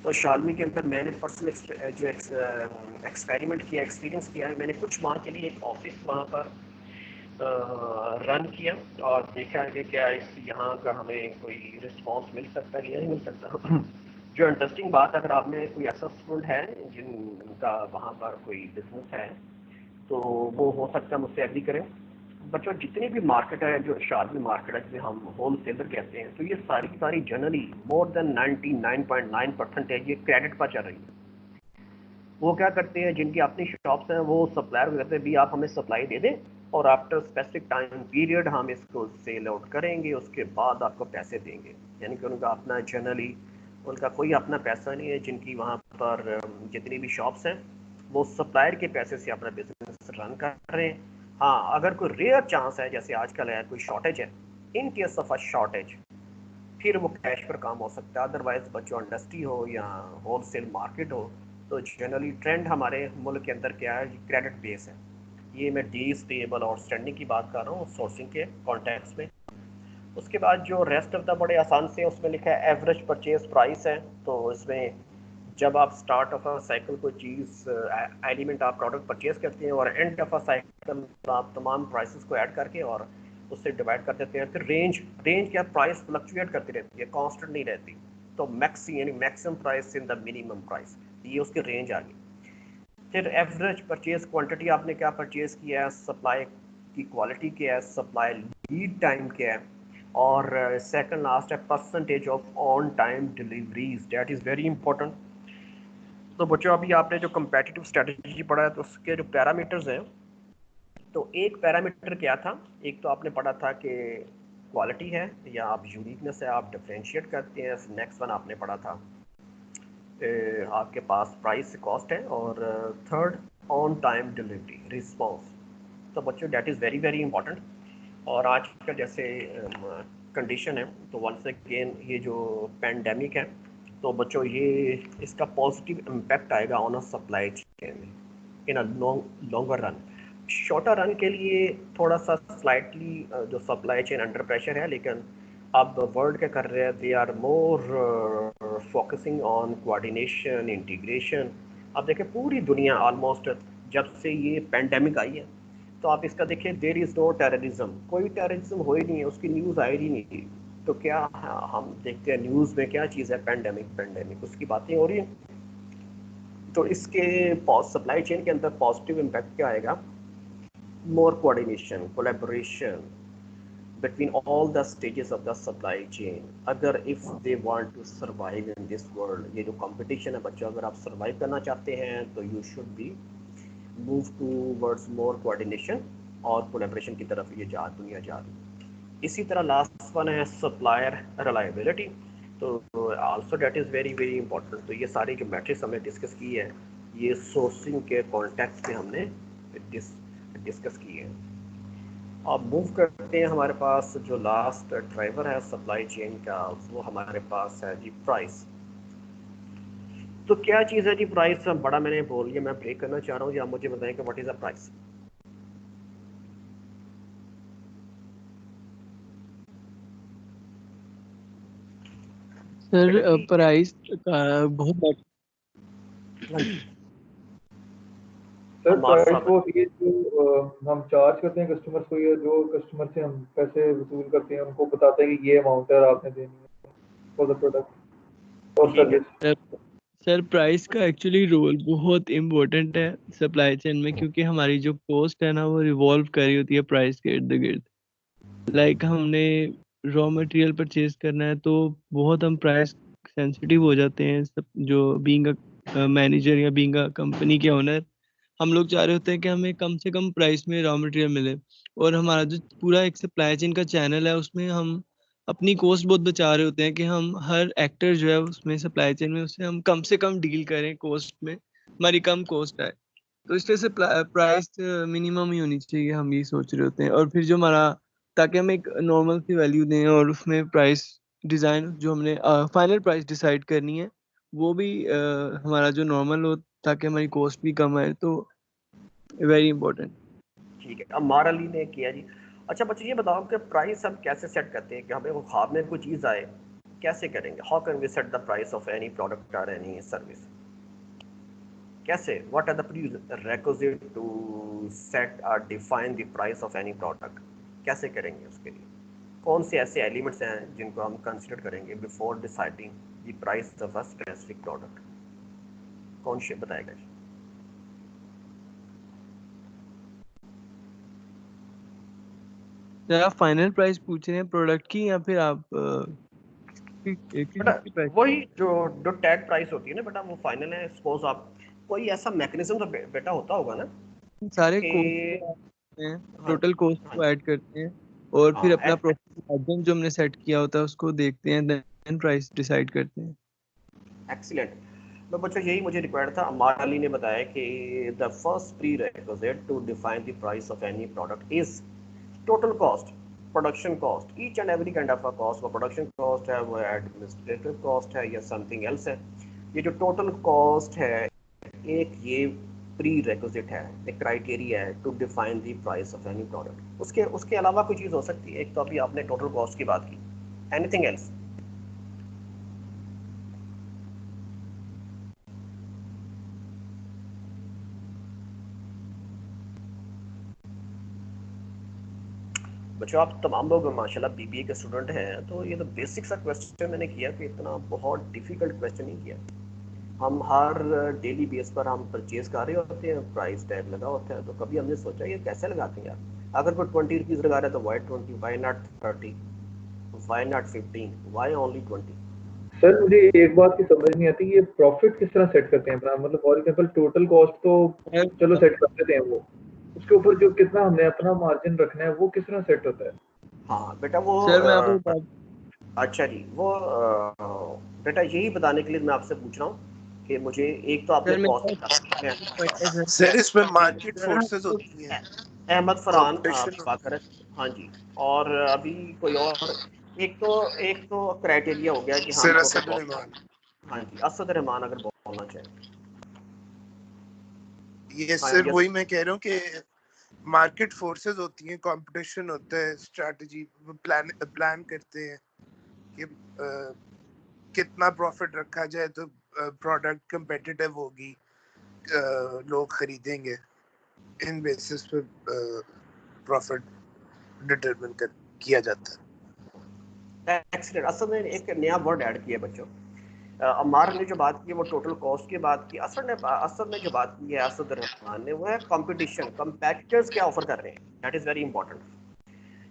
तो शालमी के अंदर मैंने पर्सनल जो एक्सपेरिमेंट किया, एक्सपीरियंस किया है, मैंने कुछ माह के लिए एक ऑफिस वहाँ पर रन किया और देखा कि क्या इस यहाँ का हमें कोई रिस्पांस मिल सकता है या नहीं मिल सकता। जो इंटरेस्टिंग बात, अगर आपने कोई ऐसा स्टूडेंट है जिनका वहाँ पर कोई बिजनेस है तो वो हो सकता है मुझसे एग्री करें। बच्चों जितनी भी मार्केट है, जो शादी मार्केट है जिसे हम होल सेलर कहते हैं, तो ये सारी जनरली मोर देन 99.9% है ये क्रेडिट पर चल रही है। वो क्या करते हैं, जिनकी अपनी शॉप्स हैं, वो सप्लायर को कहते हैं भी आप हमें सप्लाई दे दें और आफ्टर स्पेसिफिक टाइम पीरियड हम इसको सेल आउट करेंगे, उसके बाद आपको पैसे देंगे। यानी कि उनका अपना जनरली उनका कोई अपना पैसा नहीं है। जिनकी वहाँ पर जितनी भी शॉप्स हैं वो सप्लायर के पैसे से अपना बिजनेस रन कर रहे हैं। हाँ, अगर कोई रेयर चांस है, जैसे आजकल है कोई शॉर्टेज है, इन केस ऑफ अ शॉर्टेज फिर वो कैश पर काम हो सकता है। अदरवाइज बच्चों इंडस्ट्री हो या होल सेल मार्केट हो, तो जनरली ट्रेंड हमारे मुल्क के अंदर क्या है, क्रेडिट बेस है। ये मैं डेज पेएबल आउटस्टैंडिंग की बात कर रहा हूँ सोर्सिंग के कॉन्टेक्स्ट में। उसके बाद जो रेस्ट ऑफ द बड़े आसान से उसमें लिखा है एवरेज परचेज प्राइस है। तो इसमें जब आप स्टार्ट ऑफ अ साइकिल कोई चीज़ एलिमेंट आप प्रोडक्ट परचेज करते हैं और एंड ऑफ अ साइकिल आप तमाम प्राइसेस को ऐड करके और उससे डिवाइड कर देते हैं। फिर रेंज क्या, प्राइस फ्लक्चुएट करती रहती है, कांस्टेंट नहीं रहती। तो मैक्स यानी maximum price in the minimum price, ये उसकी रेंज आ गई। फिर एवरेज परचेज क्वांटिटी, आपने क्या परचेज किया है, सप्लाई की क्वालिटी क्या है, सप्लाई लीड टाइम क्या है, और सेकंड लास्ट है percentage of on time deliveries, that is very important. तो बच्चों अभी आपने जो कम्पेटिटिव स्ट्रेटजी पढ़ा है तो उसके जो पैरामीटर्स हैं, तो एक पैरामीटर क्या था, एक तो आपने पढ़ा था कि क्वालिटी है या आप यूनिकनेस है, आप डिफरेंशिएट करते हैं। नेक्स्ट वन आपने पढ़ा था आपके पास प्राइस कॉस्ट है, और third on time delivery response. तो बच्चों that is very very important. और आज का जैसे कंडीशन है, तो वंस अगेन ये जो पैंडेमिक है, तो बच्चों ये इसका पॉजिटिव इम्पैक्ट आएगा on a supply chain in a longer run. Shorter run के लिए थोड़ा सा स्लाइटली जो सप्लाई चेन अंडर प्रेशर है, लेकिन अब वर्ल्ड क्या कर रहे हैं, they are more focusing on coordination, integration. अब देखें पूरी दुनिया ऑलमोस्ट जब से ये पैंडेमिक आई है, तो आप इसका देखिए, देयर इज़ नो टेररिज्म, कोई टेररिज्म हो ही नहीं है, उसकी न्यूज़ आई ही नहीं। तो क्या हम देखते हैं न्यूज़ में क्या चीज़ है, पैंडेमिक उसकी बातें हो रही हैं। तो इसके सप्लाई चेन के अंदर पॉजिटिव इम्पैक्ट क्या आएगा, more coordination, collaboration between all the stages of the supply chain. अगर if they want to survive in this world, ये जो competition है बच्चों, अगर आप survive करना चाहते हैं तो you should be move towards more coordination और collaboration की तरफ ये दुनिया जा रही है। इसी तरह लास्ट वन है supplier reliability। तो also that is very very important। तो ये सारी जो मैट्रिक्स हमने डिस्कस की है, ये सोर्सिंग के कॉन्टेक्स्ट में हमने डिस्कस की है। अब मूव करते हैं, हमारे पास जो लास्ट ड्राइवर है सप्लाई चेन का, वो हमारे पास है जी प्राइस। तो क्या चीज़ है जी प्राइस? बड़ा मैंने बोल लिया, मैं ब्रेक करना चाह रहा हूँ, या आप मुझे बताएं कि what is a price. Sir price का बहुत सर प्राइस वो ये जो हम चार्ज करते हैं कस्टमर को, या जो कस्टमर से हम पैसे वसूल करते हैं उनको बताते हैं कि ये अमाउंट है आपने देनी है फॉर द प्रोडक्ट और सर्विस। सर प्राइस का एक्चुअली रोल बहुत इम्पोर्टेंट है सप्लाई चेन में, क्योंकि हमारी जो कॉस्ट है ना वो रिवॉल्व कर रही होती है प्राइस के इर्द गिर्द। लाइक हमने रॉ मटेरियल परचेज करना है तो बहुत हम प्राइस सेंसिटिव हो जाते हैं। सब जो बीइंग अ मैनेजर या बीइंग अ कंपनी के ओनर, हम लोग चाह रहे होते हैं कि हमें कम से कम प्राइस में रॉ मटेरियल मिले, और हमारा जो पूरा एक सप्लाई चेन का चैनल है उसमें हम अपनी कॉस्ट बहुत बचा रहे होते हैं कि हम हर एक्टर जो है उसमें सप्लाई चेन में उससे हम कम से कम डील करें, कॉस्ट में हमारी कम कॉस्ट आए। तो इस तरह से प्राइस मिनिमम ही होनी चाहिए, हम ये सोच रहे होते हैं। और फिर जो हमारा, ताकि हम एक नॉर्मल सी वैल्यू दें, और उसमें प्राइस डिज़ाइन जो हमने फाइनल प्राइस डिसाइड करनी है वो भी हमारा जो नॉर्मल हो, ताकि हमारी कॉस्ट भी कम आए। तो वेरी इंपॉर्टेंट। ठीक है, अब मारली ने किया जी। अच्छा बच्चे ये बताओ कि प्राइस हम कैसे सेट करते हैं, कि हमें वो ख्वाब में कोई चीज़ आए, कैसे करेंगे? How can we set the price of any product और एनी सर्विस? कैसे, what are the prerequisite to set और define the price of any product? कैसे करेंगे? उसके लिए कौन से ऐसे एलिमेंट्स हैं जिनको हम कंसिडर करेंगे before deciding the price of a specific product? कौन से बताएगा जी? सर आप फाइनल प्राइस पूछ रहे हैं प्रोडक्ट की, या फिर आप बेटा वही जो टैग प्राइस होती है ना बेटा, वो फाइनल है। सपोज आप कोई ऐसा मैकेनिज्म तो बेटा होता होगा ना, सारे टोटल कॉस्ट को ऐड करते हैं, और फिर अपना प्रॉफिट मार्जिन जो हमने सेट किया होता है उसको देखते हैं, देन प्राइस डिसाइड करते हैं। एक्सीलेंट। तो बच्चों यही मुझे रिक्वायर्ड था। अमार अली ने बताया कि the first prerequisite to define the price of any product is total cost, production cost, each and every kind of a cost. वो प्रोडक्शन कॉस्ट है, वो एडमिनिस्ट्रेटिव कॉस्ट है, या समथिंग एल्स है। ये जो टोटल कॉस्ट है, एक ये प्रीरेक्विजिट है, एक क्राइटेरिया है to define the price of any product. उसके अलावा कोई चीज़ हो सकती है। एक तो अभी आपने टोटल कॉस्ट की बात की, एनीथिंग एल्स? बच्चों आप तमाम लोग माशाल्लाह बीबीए के स्टूडेंट हैं, तो ये तो बेसिक सा क्वेश्चन मैंने किया, कि इतना बहुत डिफिकल्ट क्वेश्चन नहीं किया। हम हर डेली बेस पर हम परचेज कर रहे होते हैं, प्राइस टैग लगा होता है, तो कभी हमने सोचा ये कैसे लगाते हैं यार? अगर कोई 20 रुपीज़ लगा रहा है तो why 20, why not 30, why not 15, why only 20? Sir मुझे एक बात की समझ नहीं आती, ये प्रॉफिट किस तरह सेट करते हैं अपना? मतलब फॉर एग्जांपल टोटल कॉस्ट तो चलो सेट कर देते हैं, वो उसके ऊपर जो कितना हमने अपना मार्जिन रखना है वो किस तरह सेट होता है? हाँ बेटा वो सर मैं आपको बता अच्छा जी वो बेटा यही बताने के लिए मैं आपसे पूछ रहा हूँ कि मुझे एक तो आपने सर मेरे कॉस्ट पास है सर सर इसमें मार्केट फोर्सेस होती हैं, अहमद फरहान कंपटीशन बात कर रहे हैं हाँ जी। और अभी कोई और एक तो क्राइटेरिया हो गया कि हम sir total Asad cost. Rahman. हाँ जी असद रहमान अगर बोलना चाहें। ये हाँ सर यस वही मैं कह रहा हूँ कि मार्केट फोर्सेस होती हैं, कंपटीशन होता है, स्ट्रेटजी प्लान करते हैं कि कितना प्रॉफिट रखा जाए तो प्रोडक्ट कंपेटिटिव होगी, लोग खरीदेंगे, इन बेसिस पे प्रॉफिट डिटरमिन किया जाता है। एक्सीलेंट। असल में एक नया वर्ड ऐड किया बच्चों। अमार ने जो बात की वो टोटल कॉस्ट की बात की। असद ने जो बात की है असद रहमान ने वो है कंपटीशन, कंपेटिटर्स क्या ऑफर कर रहे हैं, दैट इज़ वेरी इंपॉर्टेंट।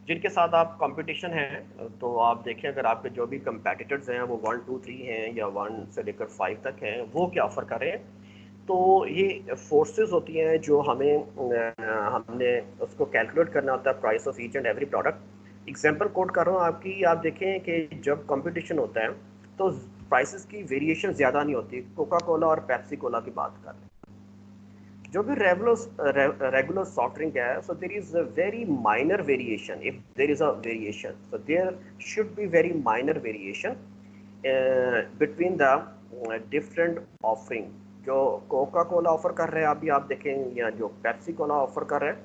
जिनके साथ आप कंपटीशन है तो आप देखें अगर आपके जो भी कंपेटिटर्स हैं वो 1 2 3 हैं या 1 से लेकर 5 तक हैं, वो क्या ऑफर कर रहे हैं। तो ये फोर्सेस होती हैं जो हमने उसको कैलकुलेट करना होता है, price of each and every product. Example coat कर रहा हूँ आपकी, आप देखें कि जब कंपटीशन होता है तो प्राइसेस की वेरिएशन ज़्यादा नहीं होती। कोका कोला और पेप्सी कोला की बात कर लें, जो भी रेगुलर सॉफ्ट ड्रिंक है, so there is a very minor variation. If there is a variation, so there should be very minor variation between the different offering. जो कोका कोला ऑफर कर रहे हैं अभी आप देखें या जो पेप्सी कोला ऑफर कर रहे हैं,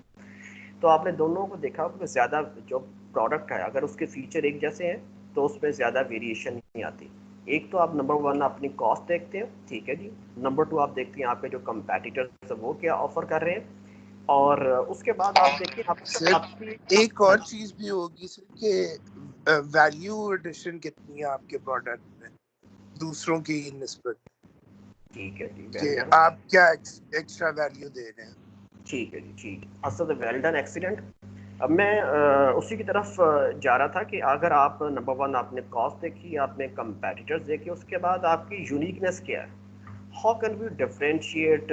तो आपने दोनों को देखा कि ज़्यादा जो प्रोडक्ट है अगर उसके फीचर एक जैसे हैं तो उसमें ज़्यादा वेरिएशन नहीं आती। एक तो आप नंबर 1 अपनी कॉस्ट देखते हैं, ठीक है जी। नंबर 2 आप देखते हैं आपके जो कंपेटिटर्स है वो क्या ऑफर कर रहे हैं, और उसके बाद आप देखिए सर एक और चीज भी होगी सर कि वैल्यू एडिशन कितनी है आपके प्रोडक्ट में दूसरों की निस्बत, ठीक है जी, कि आप क्या एक्स्ट्रा वैल्यू दे रहे हैं। ठीक है जी, ठीक। Asad well done, excellent. अब मैं उसी की तरफ जा रहा था कि अगर आप नंबर 1 आपने कॉस्ट देखी, आपने कंपेटिटर्स देखे, उसके बाद आपकी यूनिकनेस क्या है, how can we differentiate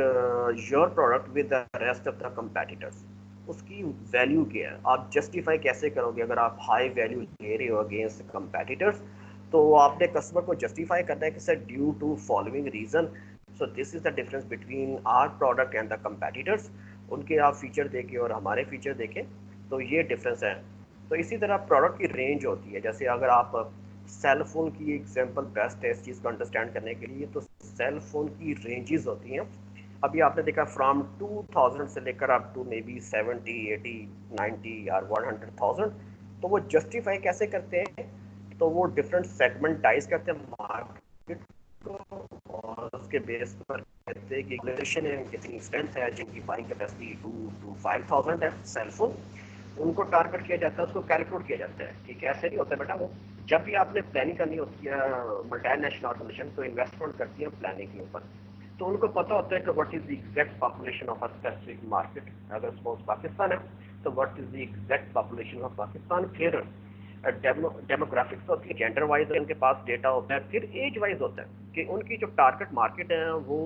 your product with the rest of the competitors, उसकी वैल्यू क्या है, आप जस्टिफाई कैसे करोगे। अगर आप हाई वैल्यू ले रहे हो अगेंस्ट कंपेटिटर्स तो आपने कस्टमर को जस्टिफाई करना है कि sir due to following reason, so this is the difference between our product and the competitors. उनके आप फीचर देखें और हमारे फीचर देखें तो ये डिफरेंस है। तो इसी तरह प्रोडक्ट की रेंज होती है, जैसे अगर आप सेल फोन की एग्जांपल बेस्ट है इस चीज़ को अंडरस्टैंड करने के लिए, तो सेल फोन की रेंजेस होती हैं। अभी आपने देखा फ्रॉम 2000 से लेकर अप टू मे बी 70 80 90 या 100,000। तो वो जस्टिफाई कैसे करते हैं, तो वो डिफरेंट सेगमेंटाइज करते हैं मार्केट को और उसके बेस पर कहते हैं कि एग्रेशन है, कितनी स्ट्रेंथ है, जिनकी बाइंग कैपेसिटी 2 to 5,000 है सेल फोन, उनको टारगेट किया जाता है, उसको कैलकुलेट किया जाता है। ठीक है, ऐसे नहीं होता बेटा। वो जब भी आपने प्लानिंग करनी होती है मल्टीनेशनल ऑर्गेनाइजेशन तो इन्वेस्टमेंट करती है प्लानिंग के ऊपर, तो उनको पता होता है कि what is the exact population of a specific market. अगर सपोज पाकिस्तान है तो what is the exact population of Pakistan. फिर डेमोग्राफिक्स होती है, जेंडर वाइज उनके पास डेटा होता है, फिर एज वाइज होता है कि उनकी जो टारगेट मार्केट है वो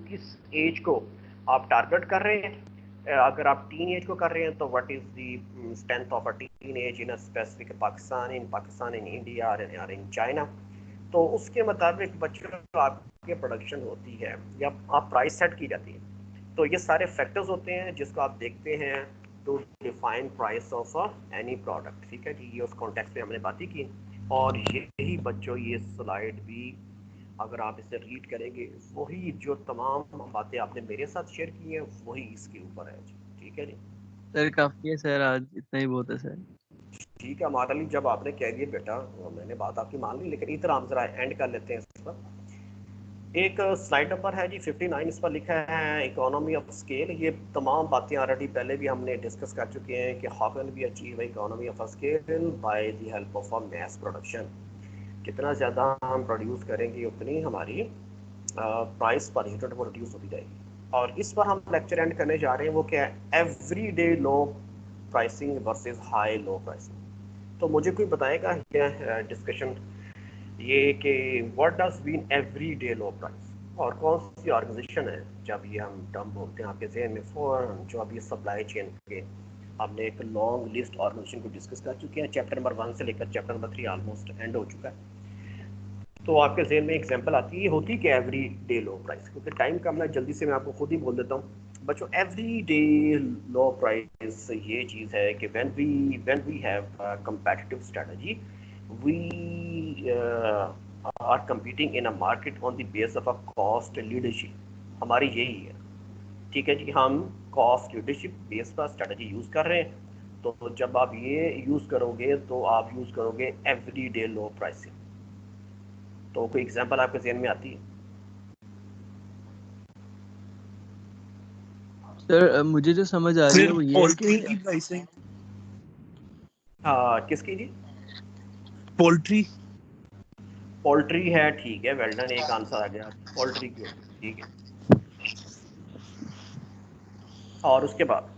किस एज को आप टारगेट कर रहे हैं। अगर आप टीन एज को कर रहे हैं तो what is the strength of a teenage in a specific Pakistan, in India और इन चाइना। तो उसके मुताबिक बच्चों आपकी प्रोडक्शन होती है या आप प्राइस सेट की जाती है। तो ये सारे फैक्टर्स होते हैं जिसको आप देखते हैं to define price of any product. ठीक है जी, ये उस कॉन्टेक्स्ट में हमने बातें की। और यही बच्चों ये स्लाइड भी अगर आप इसे रीड करेंगे, वही जो तमाम बातें आपने मेरे साथ शेयर की हैं वही इसके ऊपर है जी। ठीक है जी सर काफी है सर, आज इतना ही बहुत है सर। ठीक है हमारे लिए, जब आपने कह दिया बेटा मैंने बात आपकी मान ली, लेकिन इधर हम जरा एंड कर लेते हैं इस पर। एक स्लाइड नंबर है जी 59, इस पर लिखा है इकोनॉमी ऑफ स्केल। ये तमाम बातें ऑलरेडी पहले भी हमने डिस्कस कर चुके हैं कि how can we achieve economy of scale by the help of a mass production. कितना ज़्यादा हम प्रोड्यूस करेंगे उतनी हमारी प्राइस पर यूनिट वो रिड्यूस होती जाएगी। और इस पर हम लेक्चर एंड करने जा रहे हैं, वो क्या है, everyday low pricing versus high low pricing. तो मुझे कोई बताएगा क्या डिस्कशन ये कि what does mean everyday low price, और कौन सी ऑर्गेनाइजेशन है जब ये हम टर्म बोलते हैं आपके जहन में फौरन, जो अभी सप्लाई चेन के हमने एक लॉन्ग लिस्ट ऑर्गेनाइजेशन को डिस्कस कर चुके हैं। चैप्टर नंबर 1 से लेकर चैप्टर नंबर 3 ऑलमोस्ट एंड हो चुका है। तो आपके जहन में एग्जांपल आती है, होती कि एवरी डे लो प्राइस, क्योंकि टाइम कम है जल्दी से मैं आपको खुद ही बोल देता हूँ बच्चों। एवरी डे लो प्राइस ये चीज़ है कि when we have competitive strategy, we are competing in a market on the base of a cost leadership. हमारी यही है, ठीक है जी, हम कॉस्ट लीडरशिप बेस पर स्ट्रेटजी यूज़ कर रहे हैं। तो जब आप ये यूज़ करोगे तो आप यूज़ करोगे एवरी डे लो प्राइसिंग। तो कोई एग्जांपल आपके जहन में आती है? सर मुझे जो समझ आ रही है वो ये है पोल्ट्री कि की प्राइसिंग। हाँ, किसकी जी? पोल्ट्री है, ठीक है, वेल डन, एक आंसर आ गया पोल्ट्री की होगी, ठीक है। और उसके बाद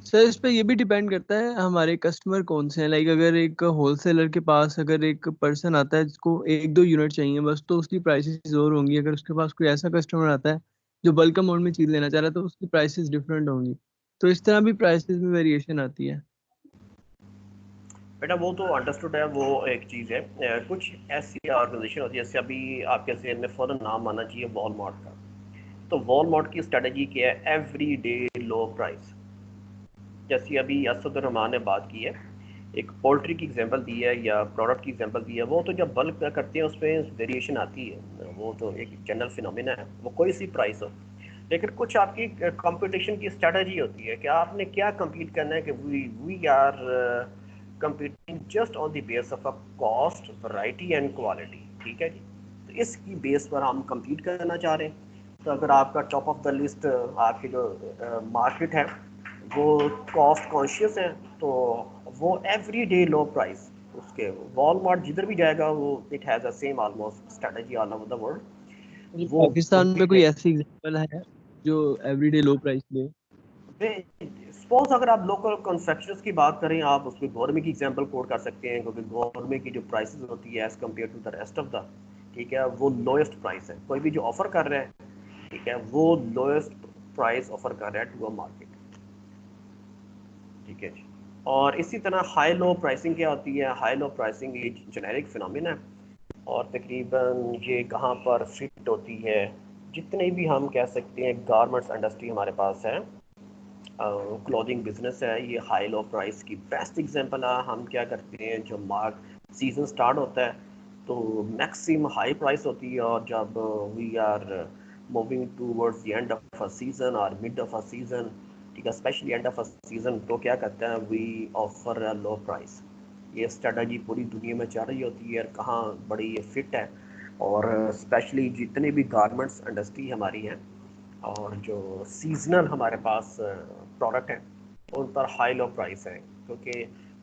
सर इस पे ये भी डिपेंड करता है हमारे कस्टमर कौन से हैं। लाइक अगर एक होलसेलर के पास अगर एक पर्सन आता है जिसको 1-2 यूनिट चाहिए बस, तो उसकी प्राइसेस और होंगी। अगर उसके पास कोई ऐसा कस्टमर आता है जो बल्क अमाउंट में चीज़ लेना चाह रहा है तो उसकी प्राइसेस डिफरेंट होंगी। तो इस तरह भी प्राइसेस में वेरिएशन आती है। बेटा वो तो अंडरस्टूड है, वो एक चीज़ है। कुछ ऐसी ऑर्गेनाइजेशन होती है, जैसे अभी आपके जहन में फ़ौरन नाम आना चाहिए वॉलमार्ट का। तो वॉलमार्ट की स्ट्रेटजी क्या है? एवरी डे लो प्राइस। जैसे अभी असद रहमान ने बात की है, एक पोल्ट्री की एग्जांपल दी है या प्रोडक्ट की एग्जांपल दी है, वो तो जब बल्क करते हैं उसमें वेरिएशन आती है, वो तो एक जनरल फिनोमिना है, वो कोई सी प्राइस हो। लेकिन कुछ आपकी कंपटीशन की स्ट्रेटजी होती है कि आपने क्या compete करना है, कि we are competing just on the base of a cost, variety and quality, ठीक है जी। तो इसकी बेस पर हम compete करना चाह रहे हैं। तो अगर आपका टॉप ऑफ द लिस्ट आपकी जो मार्केट है वो कॉस्ट कॉन्शियस है, तो वो एवरी डे लो प्राइस, उसके वॉलमार्ट जिधर भी जाएगा वो it has the same almost strategy all over the world. वो पाकिस्तान में कोई ऐसी एग्जांपल है जो एवरीडे लो प्राइस दे? सपोज अगर आप लोकल कंस्ट्रक्शंस की बात करें, आप उसमें गवर्नमेंट की एग्जांपल कोट कर सकते हैं, क्योंकि गवर्नमेंट की जो प्राइसेस होती है as compare to the rest of the, ठीक है, वो लोएस्ट प्राइस है। कोई भी जो ऑफर कर रहा है, ठीक है, वो लोएस्ट प्राइस ऑफर कर रहा है टू अ मार्केट, ठीक है जी। और इसी तरह हाई लो प्राइसिंग क्या होती है? हाई लो प्राइसिंग एक जेनेरिक फिनोमिना है, और तकरीबन ये कहाँ पर फिट होती है? जितने भी हम कह सकते हैं गारमेंट्स इंडस्ट्री हमारे पास है, क्लॉथिंग बिजनेस है, ये हाई लो प्राइस की बेस्ट एग्जांपल है। हम क्या करते हैं, जो मार्क सीजन स्टार्ट होता है तो मैक्सिमम हाई प्राइस होती है, और जब we are moving towards the end of a season और मिड ऑफ अ सीजन, ठीक है, specially end of a season, तो क्या करते हैं, we offer a low price. ये स्ट्रेटजी पूरी दुनिया में चल रही होती है, कहाँ बड़ी ये फिट है। और स्पेशली जितने भी गारमेंट्स इंडस्ट्री हमारी हैं और जो सीजनल हमारे पास प्रोडक्ट हैं, उन पर हाई लो प्राइस है। क्योंकि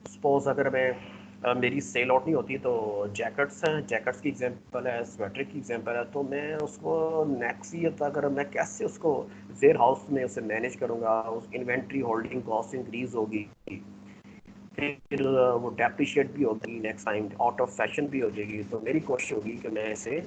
सपोज अगर मैं मेरी सेल आउट नहीं होती, तो जैकेट्स हैं, जैकेट्स की एग्जांपल है, स्वेटर की एग्जांपल है, तो मैं उसको नेक्स्ट ईयर तक अगर मैं कैसे उसको वेयर हाउस में उसे मैनेज करूँगा, उस इन्वेंट्री होल्डिंग कॉस्ट इंक्रीज होगी, फिर वो डेप्रिशिएट भी होगी, next time out of fashion भी हो जाएगी। तो मेरी कोशिश होगी कि मैं इसे,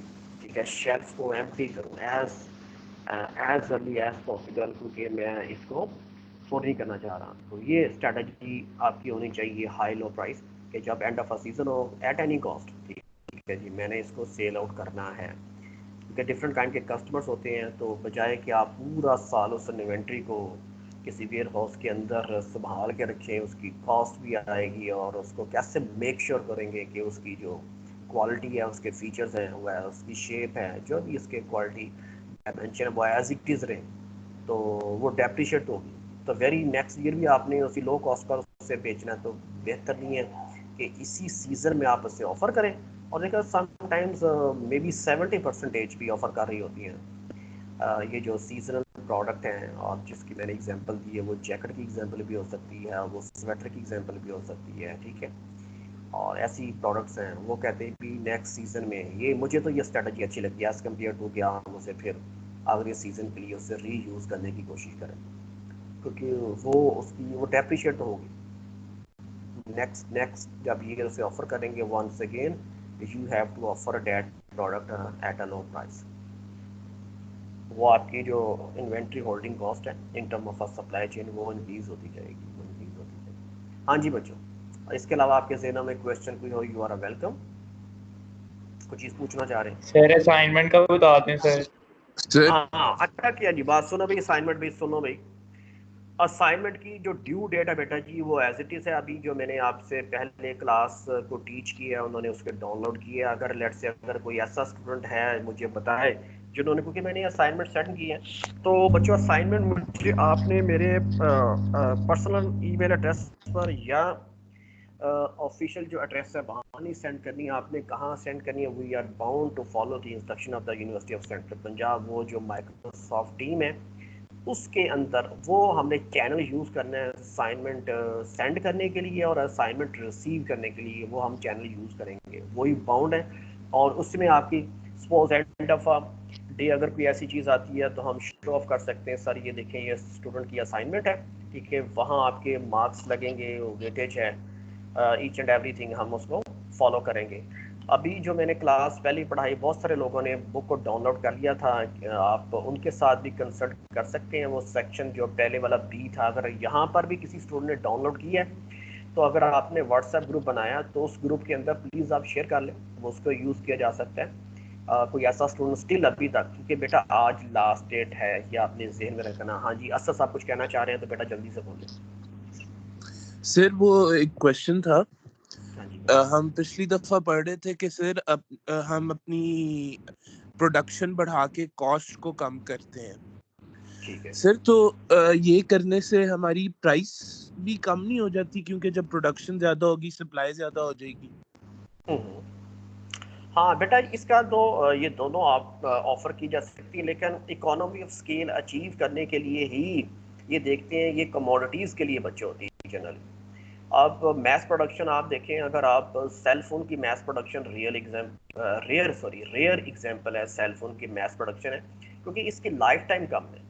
ठीक है, शेल्फ को एम्प्टी करूँ एज अर्ली एज पॉसिबल, क्योंकि मैं इसको अफोर्ड नहीं करना चाह रहा। तो ये स्ट्रेटजी आपकी होनी चाहिए हाई लो प्राइस, कि जब एंड ऑफ अ सीजन हो एट एनी कॉस्ट, ठीक है जी, मैंने इसको सेल आउट करना है। क्योंकि डिफरेंट काइंड के कस्टमर्स होते हैं, तो बजाय कि आप पूरा साल उस इन्वेंट्री को किसी वेयर हाउस के अंदर संभाल के रखें, उसकी कॉस्ट भी आएगी, और उसको कैसे मेक श्योर करेंगे कि उसकी जो क्वालिटी है, उसके फीचर्स हैं, वह उसकी शेप है, जो भी उसके क्वालिटी डायमेंशन है, वो एज इट इज़ रहे, तो वो डेप्रिशिएट होगी। तो वेरी नेक्स्ट ईयर भी आपने उसी लो कॉस्ट पर उसे बेचना है, तो बेहतर नहीं है कि इसी सीज़न में आप उसे ऑफ़र करें। और देखा समटाइम्स मे बी 70% भी ऑफ़र कर रही होती हैं ये जो सीजनल प्रोडक्ट हैं, और जिसकी मैंने एग्जांपल दी है, वो जैकेट की एग्जांपल भी हो सकती है, वो स्वेटर की एग्जांपल भी हो सकती है, ठीक है। और ऐसी प्रोडक्ट्स हैं, वो कहते हैं कि नेक्स्ट सीज़न में ये, मुझे तो ये स्ट्रेटजी अच्छी लगती है एज़ कम्पेयर टू कि हम उसे फिर अगले सीज़न के लिए उसे रीयूज़ करने की कोशिश करें, क्योंकि वो उसकी वो डेप्रिशिएट होगी। नेक्स्ट जब ये उसे ऑफर करेंगे, once again you have to offer that product at a low price. वो आपकी जो इन्वेंट्री होल्डिंग कॉस्ट है in term of supply chain वो इंक्रीज होती जाएगी। हाँ जी बच्चों, इसके अलावा आपके ज़हन में क्वेश्चन कोई हो, यू आर वेलकम। कुछ चीज़ पूछना चाह रहे हैं? सर असाइनमेंट का बता दें सर। हाँ अच्छा किया जी, बात सुनो भाई, असाइनमेंट भी सुनो भाई। असाइनमेंट की जो ड्यू डेट है बेटा जी वो एज इट इज़ है। अभी जो मैंने आपसे पहले क्लास को टीच किया है उन्होंने उसके डाउनलोड किए। अगर लेट से अगर कोई ऐसा स्टूडेंट है मुझे बताए जिन्होंने, क्योंकि मैंने असाइनमेंट सेंड किए हैं, तो बच्चों असाइनमेंट मुझे आपने मेरे पर्सनल ईमेल एड्रेस पर या ऑफिशियल जो एड्रेस है वहाँ नहीं सेंड करनी है। आपने कहाँ सेंड करनी है? We are bound to follow the instruction of the university of central Punjab. वो जो माइक्रोसॉफ्ट टीम है उसके अंदर वो हमने चैनल यूज़ करना है असाइनमेंट सेंड करने के लिए और असाइनमेंट रिसीव करने के लिए, वो हम चैनल यूज़ करेंगे, वही बाउंड है। और उसमें आपकी सपोज एंड ऑफ डे अगर कोई ऐसी चीज़ आती है तो हम शो ऑफ कर सकते हैं, सर ये देखें ये स्टूडेंट की असाइनमेंट है, ठीक है, वहाँ आपके मार्क्स लगेंगे, वेटेज है, ईच एंड एवरीथिंग हम उसको फॉलो करेंगे। अभी जो मैंने क्लास पहले पढ़ाई बहुत सारे लोगों ने बुक को डाउनलोड कर लिया था, आप उनके साथ भी कंसल्ट कर सकते हैं। वो सेक्शन जो पहले वाला बी था, अगर यहाँ पर भी किसी स्टूडेंट ने डाउनलोड किया है तो अगर आपने व्हाट्सएप ग्रुप बनाया तो उस ग्रुप के अंदर प्लीज़ आप शेयर कर लें, वो उसको यूज़ किया जा सकता है। कोई ऐसा स्टूडेंट स्टिल अभी तक, क्योंकि बेटा आज लास्ट डेट है, ये आपने जहन में रखना। हाँ जी असद साहब कुछ कहना चाह रहे हैं तो बेटा जल्दी से बोलें। सर वो एक क्वेश्चन था, हम पिछली दफा पढ़ रहे थे कि सर हम अपनी प्रोडक्शन बढ़ा के कॉस्ट को कम करते हैं, ठीक है सर, तो ये करने से हमारी प्राइस भी कम नहीं हो जाती? क्योंकि जब प्रोडक्शन ज्यादा होगी सप्लाई ज्यादा हो जाएगी। हाँ बेटा इसका ये दोनों आप ऑफर की जा सकती है, लेकिन इकोनॉमी ऑफ स्केल अचीव करने के लिए ही ये देखते हैं, ये कमोडिटीज़ के लिए बच्चे होती है जनरली। अब मैस प्रोडक्शन आप देखें, अगर आप सेल फोन की मैस प्रोडक्शन रेयर एग्जांपल है, सेल फोन की मैस प्रोडक्शन है क्योंकि इसकी लाइफ टाइम कम है।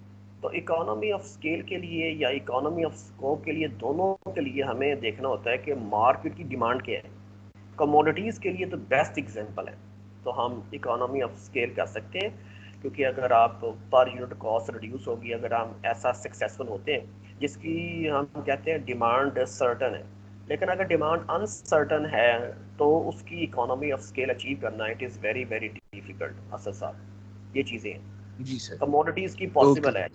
तो इकोनॉमी ऑफ स्केल के लिए या इकोनॉमी ऑफ स्कोप के लिए, दोनों के लिए हमें देखना होता है कि मार्केट की डिमांड क्या है। कमोडिटीज़ के लिए तो बेस्ट एग्जांपल है, तो हम इकोनॉमी ऑफ स्केल कर सकते हैं, क्योंकि अगर आप पर यूनिट कॉस्ट रिड्यूस होगी, अगर हम ऐसा सक्सेसफुल होते हैं जिसकी हम कहते हैं डिमांड सर्टन है, लेकिन अगर डिमांड अनसर्टन है तो उसकी इकोनॉमी ऑफ स्केल अचीव करना it is very very difficult. Asad साहब ये चीज़ें हैं जी सर, कमोडिटीज़ की पॉसिबल है,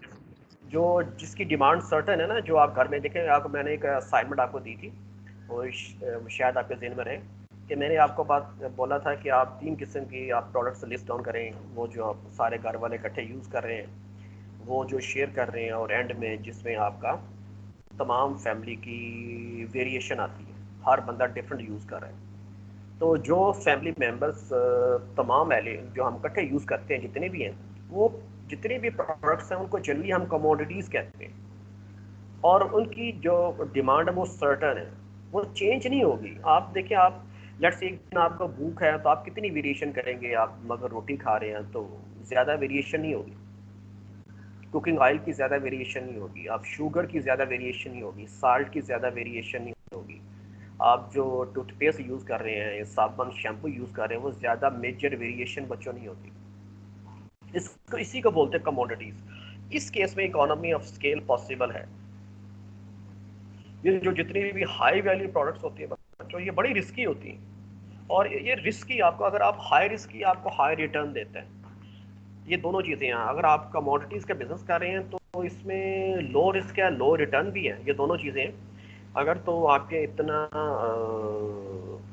जो जिसकी डिमांड सर्टन है ना, जो आप घर में देखें, आपको मैंने एक असाइनमेंट आपको दी थी, वो शायद आपके ज़हन में रहे कि मैंने आपको बात बोला था कि आप 3 किस्म की आप प्रोडक्ट्स लिस्ट डाउन करें, वो जो आप सारे घर वाले इकट्ठे यूज़ कर रहे हैं, वो जो शेयर कर रहे हैं, और एंड में जिसमें आपका तमाम फैमिली की वेरिएशन आती है, हर बंदा डिफरेंट यूज़ कर रहा है। तो जो फैमिली मेम्बर्स तमाम जो हम इकट्ठे यूज़ करते हैं जितने भी हैं, वो जितने भी प्रोडक्ट्स हैं उनको जनरली हम कमोडिटीज़ कहते हैं, और उनकी जो डिमांड है वो सर्टन है, वो चेंज नहीं होगी। आप देखिए, आप लेट्स से एक दिन आपको भूख है तो आप कितनी वेरिएशन करेंगे, आप मगर रोटी खा रहे हैं तो ज़्यादा वेरिएशन नहीं होगी, कुकिंग ऑयल की ज़्यादा वेरिएशन नहीं होगी, आप शुगर की ज़्यादा वेरिएशन नहीं होगी, साल्ट की ज़्यादा वेरिएशन नहीं होगी, आप जो टूथपेस्ट यूज़ कर रहे हैं, साबुन शैम्पू यूज़ कर रहे हैं, वो ज़्यादा मेजर वेरिएशन बच्चों नहीं होती। इसको इसी को बोलते हैं कमोडिटीज़। इस केस में इकोनॉमी ऑफ स्केल पॉसिबल है। ये जो जितनी भी हाई वैल्यू प्रोडक्ट्स होती है बच्चों, ये बड़ी रिस्की होती हैं, और ये रिस्की आपको, अगर आप हाई रिस्की आपको हाई रिटर्न देते हैं। ये दोनों चीज़ें हैं, अगर आप कमोडिटीज़ का बिजनेस कर रहे हैं तो इसमें लो रिस्क है, लो रिटर्न भी है, ये दोनों चीज़ें हैं। अगर तो आपके इतना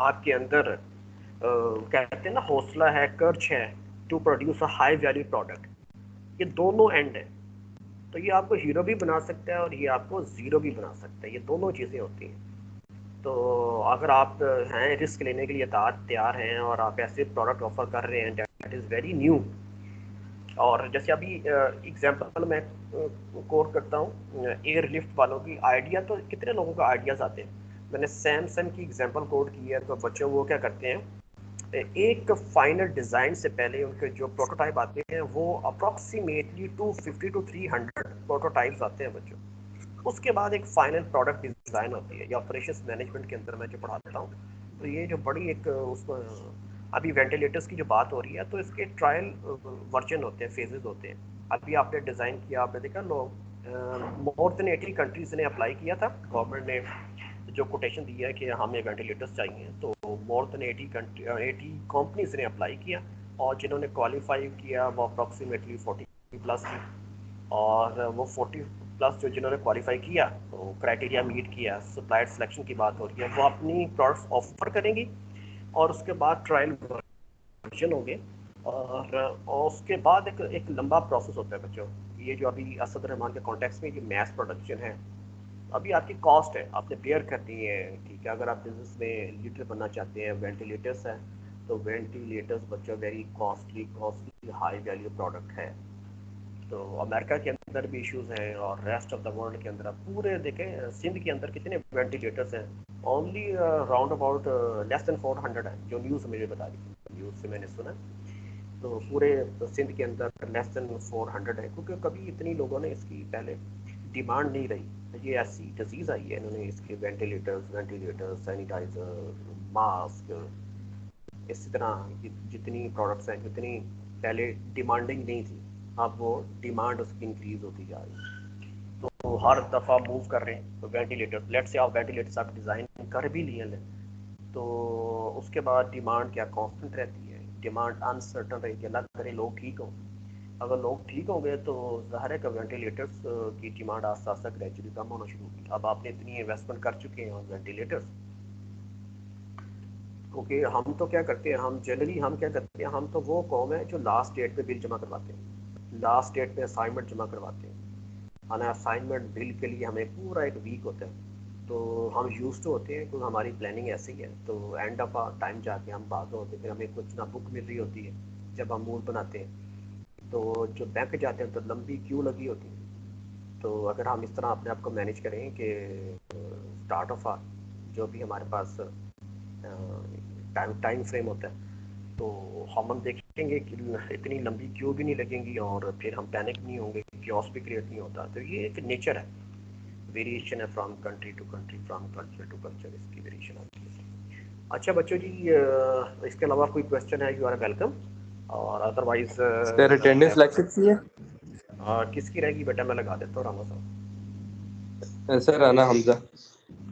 आपके अंदर कहते हैं ना हौसला है, कर्च है to produce a high value product, ये दोनों एंड है, तो ये आपको हीरो भी बना सकता है और ये आपको ज़ीरो भी बना सकता है, ये दोनों चीज़ें होती हैं। तो अगर आप हैं रिस्क लेने के लिए तैयार हैं और आप ऐसे प्रोडक्ट ऑफर कर रहे हैं दैट इज़ वेरी न्यू, और जैसे अभी एग्जांपल मैं कोट करता हूँ एयर लिफ्ट वालों की, आइडिया तो कितने लोगों का आइडियाज़ आते हैं, मैंने सैमसंग की एग्जांपल कोट की है। तो बच्चों वो क्या करते हैं, एक फाइनल डिज़ाइन से पहले उनके जो प्रोटोटाइप आते हैं वो अप्रॉक्सीमेटली 250 to 300 प्रोटोटाइप्स आते हैं बच्चों, उसके बाद एक फाइनल प्रोडक्ट डिज़ाइन होती है। या ऑपरेशंस मैनेजमेंट के अंदर मैं जो पढ़ाता हूँ, तो ये जो बड़ी एक उसमें अभी वेंटिलेटर्स की जो बात हो रही है, तो इसके ट्रायल वर्जन होते हैं, फेजेस होते हैं। अभी आपने डिज़ाइन किया, आपने देखा लोग मोर देन 80 कंट्रीज ने अप्लाई किया था। गवर्नमेंट ने जो कोटेशन दिया है कि हमें वेंटिलेटर्स चाहिए, तो मोर देन 80 कंपनीज ने अप्लाई किया, और जिन्होंने क्वालिफाई किया वो अप्रॉक्सीमेटली 40 प्लस थी। और वो 40 प्लस जो जिन्होंने क्वालिफाई किया, तो क्राइटेरिया मीट किया, सप्लायर सिलेक्शन की बात हो रही है, वो अपनी प्रोडक्ट्स ऑफर करेंगी और उसके बाद ट्रायल वर्जन होंगे, और उसके बाद एक लंबा प्रोसेस होता है बच्चों। ये जो अभी असद रहमान के कॉन्टेक्स्ट में ये मैस प्रोडक्शन है, अभी आपकी कॉस्ट है, आपने बेयर करनी है, ठीक है। अगर आप बिजनेस में लीडर बनना चाहते हैं, वेंटिलेटर्स है, तो वेंटिलेटर्स बच्चों very costly high value product है। तो अमेरिका के अंदर भी इश्यूज हैं और रेस्ट ऑफ द वर्ल्ड के अंदर, आप पूरे देखें सिंध के अंदर कितने वेंटिलेटर्स हैं, only round about less than 400 है, जो न्यूज़ मुझे बता रही थी, न्यूज़ से मैंने सुना। तो पूरे सिंध के अंदर लेस देन 400 है, क्योंकि कभी इतनी लोगों ने इसकी पहले डिमांड नहीं रही। ये ऐसी डिजीज़ आई है, इन्होंने इसके वेंटिलेटर्स, सैनिटाइज़र, मास्क, इसी तरह जितनी प्रोडक्ट्स हैं जितनी पहले डिमांडिंग नहीं थी, अब वो डिमांड उसकी इंक्रीज होती जा रही है। तो हर दफ़ा मूव कर रहे हैं। तो वेंटिलेटर्स, लेट्स से आप वेंटिलेटर्स आप डिज़ाइन कर भी लिए हैं, तो उसके बाद डिमांड क्या कांस्टेंट रहती है, डिमांड अनसर्टन रहती है। अल्लाह करे लोग ठीक हों, अगर लोग ठीक हो गए तो ज़ाहिर है कि वेंटिलेटर्स की डिमांड आस्ता आस्ता ग्रेजुअली कम होना शुरू होगी। अब आपने इतनी इन्वेस्टमेंट कर चुके हैं वेंटिलेटर्स, क्योंकि हम तो क्या करते हैं, हम क्या करते हैं, हम तो वो कौम है जो लास्ट डेट पे बिल जमा करवाते हैं, लास्ट डेट पे असाइनमेंट जमा करवाते हैं। हमें असाइनमेंट बिल के लिए हमें पूरा एक वीक होता है, तो हम यूज टू होते हैं, क्योंकि हमारी प्लानिंग ऐसी है। तो एंड ऑफ टाइम जाके हम भाग होते हैं, फिर हमें कुछ ना बुक मिल रही होती है जब हम मूड बनाते हैं, तो जो बैंक जाते हैं तो लंबी क्यू लगी होती है। तो अगर हम इस तरह अपने आप को मैनेज करें कि स्टार्ट ऑफ जो भी हमारे पास टाइम फ्रेम होता है, तो हम देखेंगे कि इतनी लंबी क्यू भी नहीं लगेंगी और फिर हम पैनिक नहीं होंगे, क्योस भी क्रिएट नहीं होता। तो ये एक नेचर है, वेरिएशन है from country to country, from culture to culture, इसकी वेरिएशन होती है। अच्छा बच्चों जी, इसके अलावा कोई क्वेश्चन है, यू आर वेलकम। और अदरवाइज सर अटेंडेंस लग सकती है? किसकी रहेगी बेटा, मैं लगा देता हूँ राना साहब। सर राना हमजा।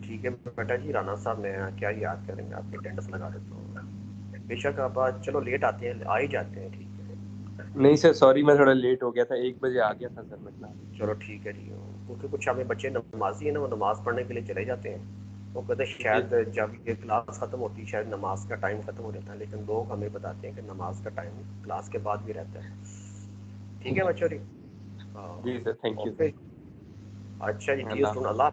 ठीक है बेटा जी, राना साहब मैं क्या याद करेंगे, आपकी अटेंडेंस लगा देता हूँ। बेशक आप आज चलो लेट आते हैं, आ ही जाते हैं, ठीक है। नहीं सर सॉरी, मैं थोड़ा लेट हो गया था, 1 बजे आ गया था सर मैं क्लास। चलो ठीक है जी, क्योंकि कुछ हमें बच्चे नमाजी है ना, वो नमाज पढ़ने के लिए चले जाते हैं, वो कहते हैं शायद जब ये क्लास ख़त्म होती है शायद नमाज का टाइम ख़त्म हो जाता है, लेकिन लोग हमें बताते हैं कि नमाज का टाइम क्लास के बाद भी रहता है। ठीक है बच्चों जी, जी सर, थैंक यू ओके। अच्छा जी, डियर स्टूडेंट, अल्लाह।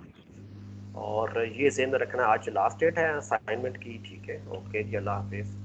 और ये ज़हन में रखना आज लास्ट डेट है असाइनमेंट की, ठीक है, ओके जी, अल्लाह हाफिज़।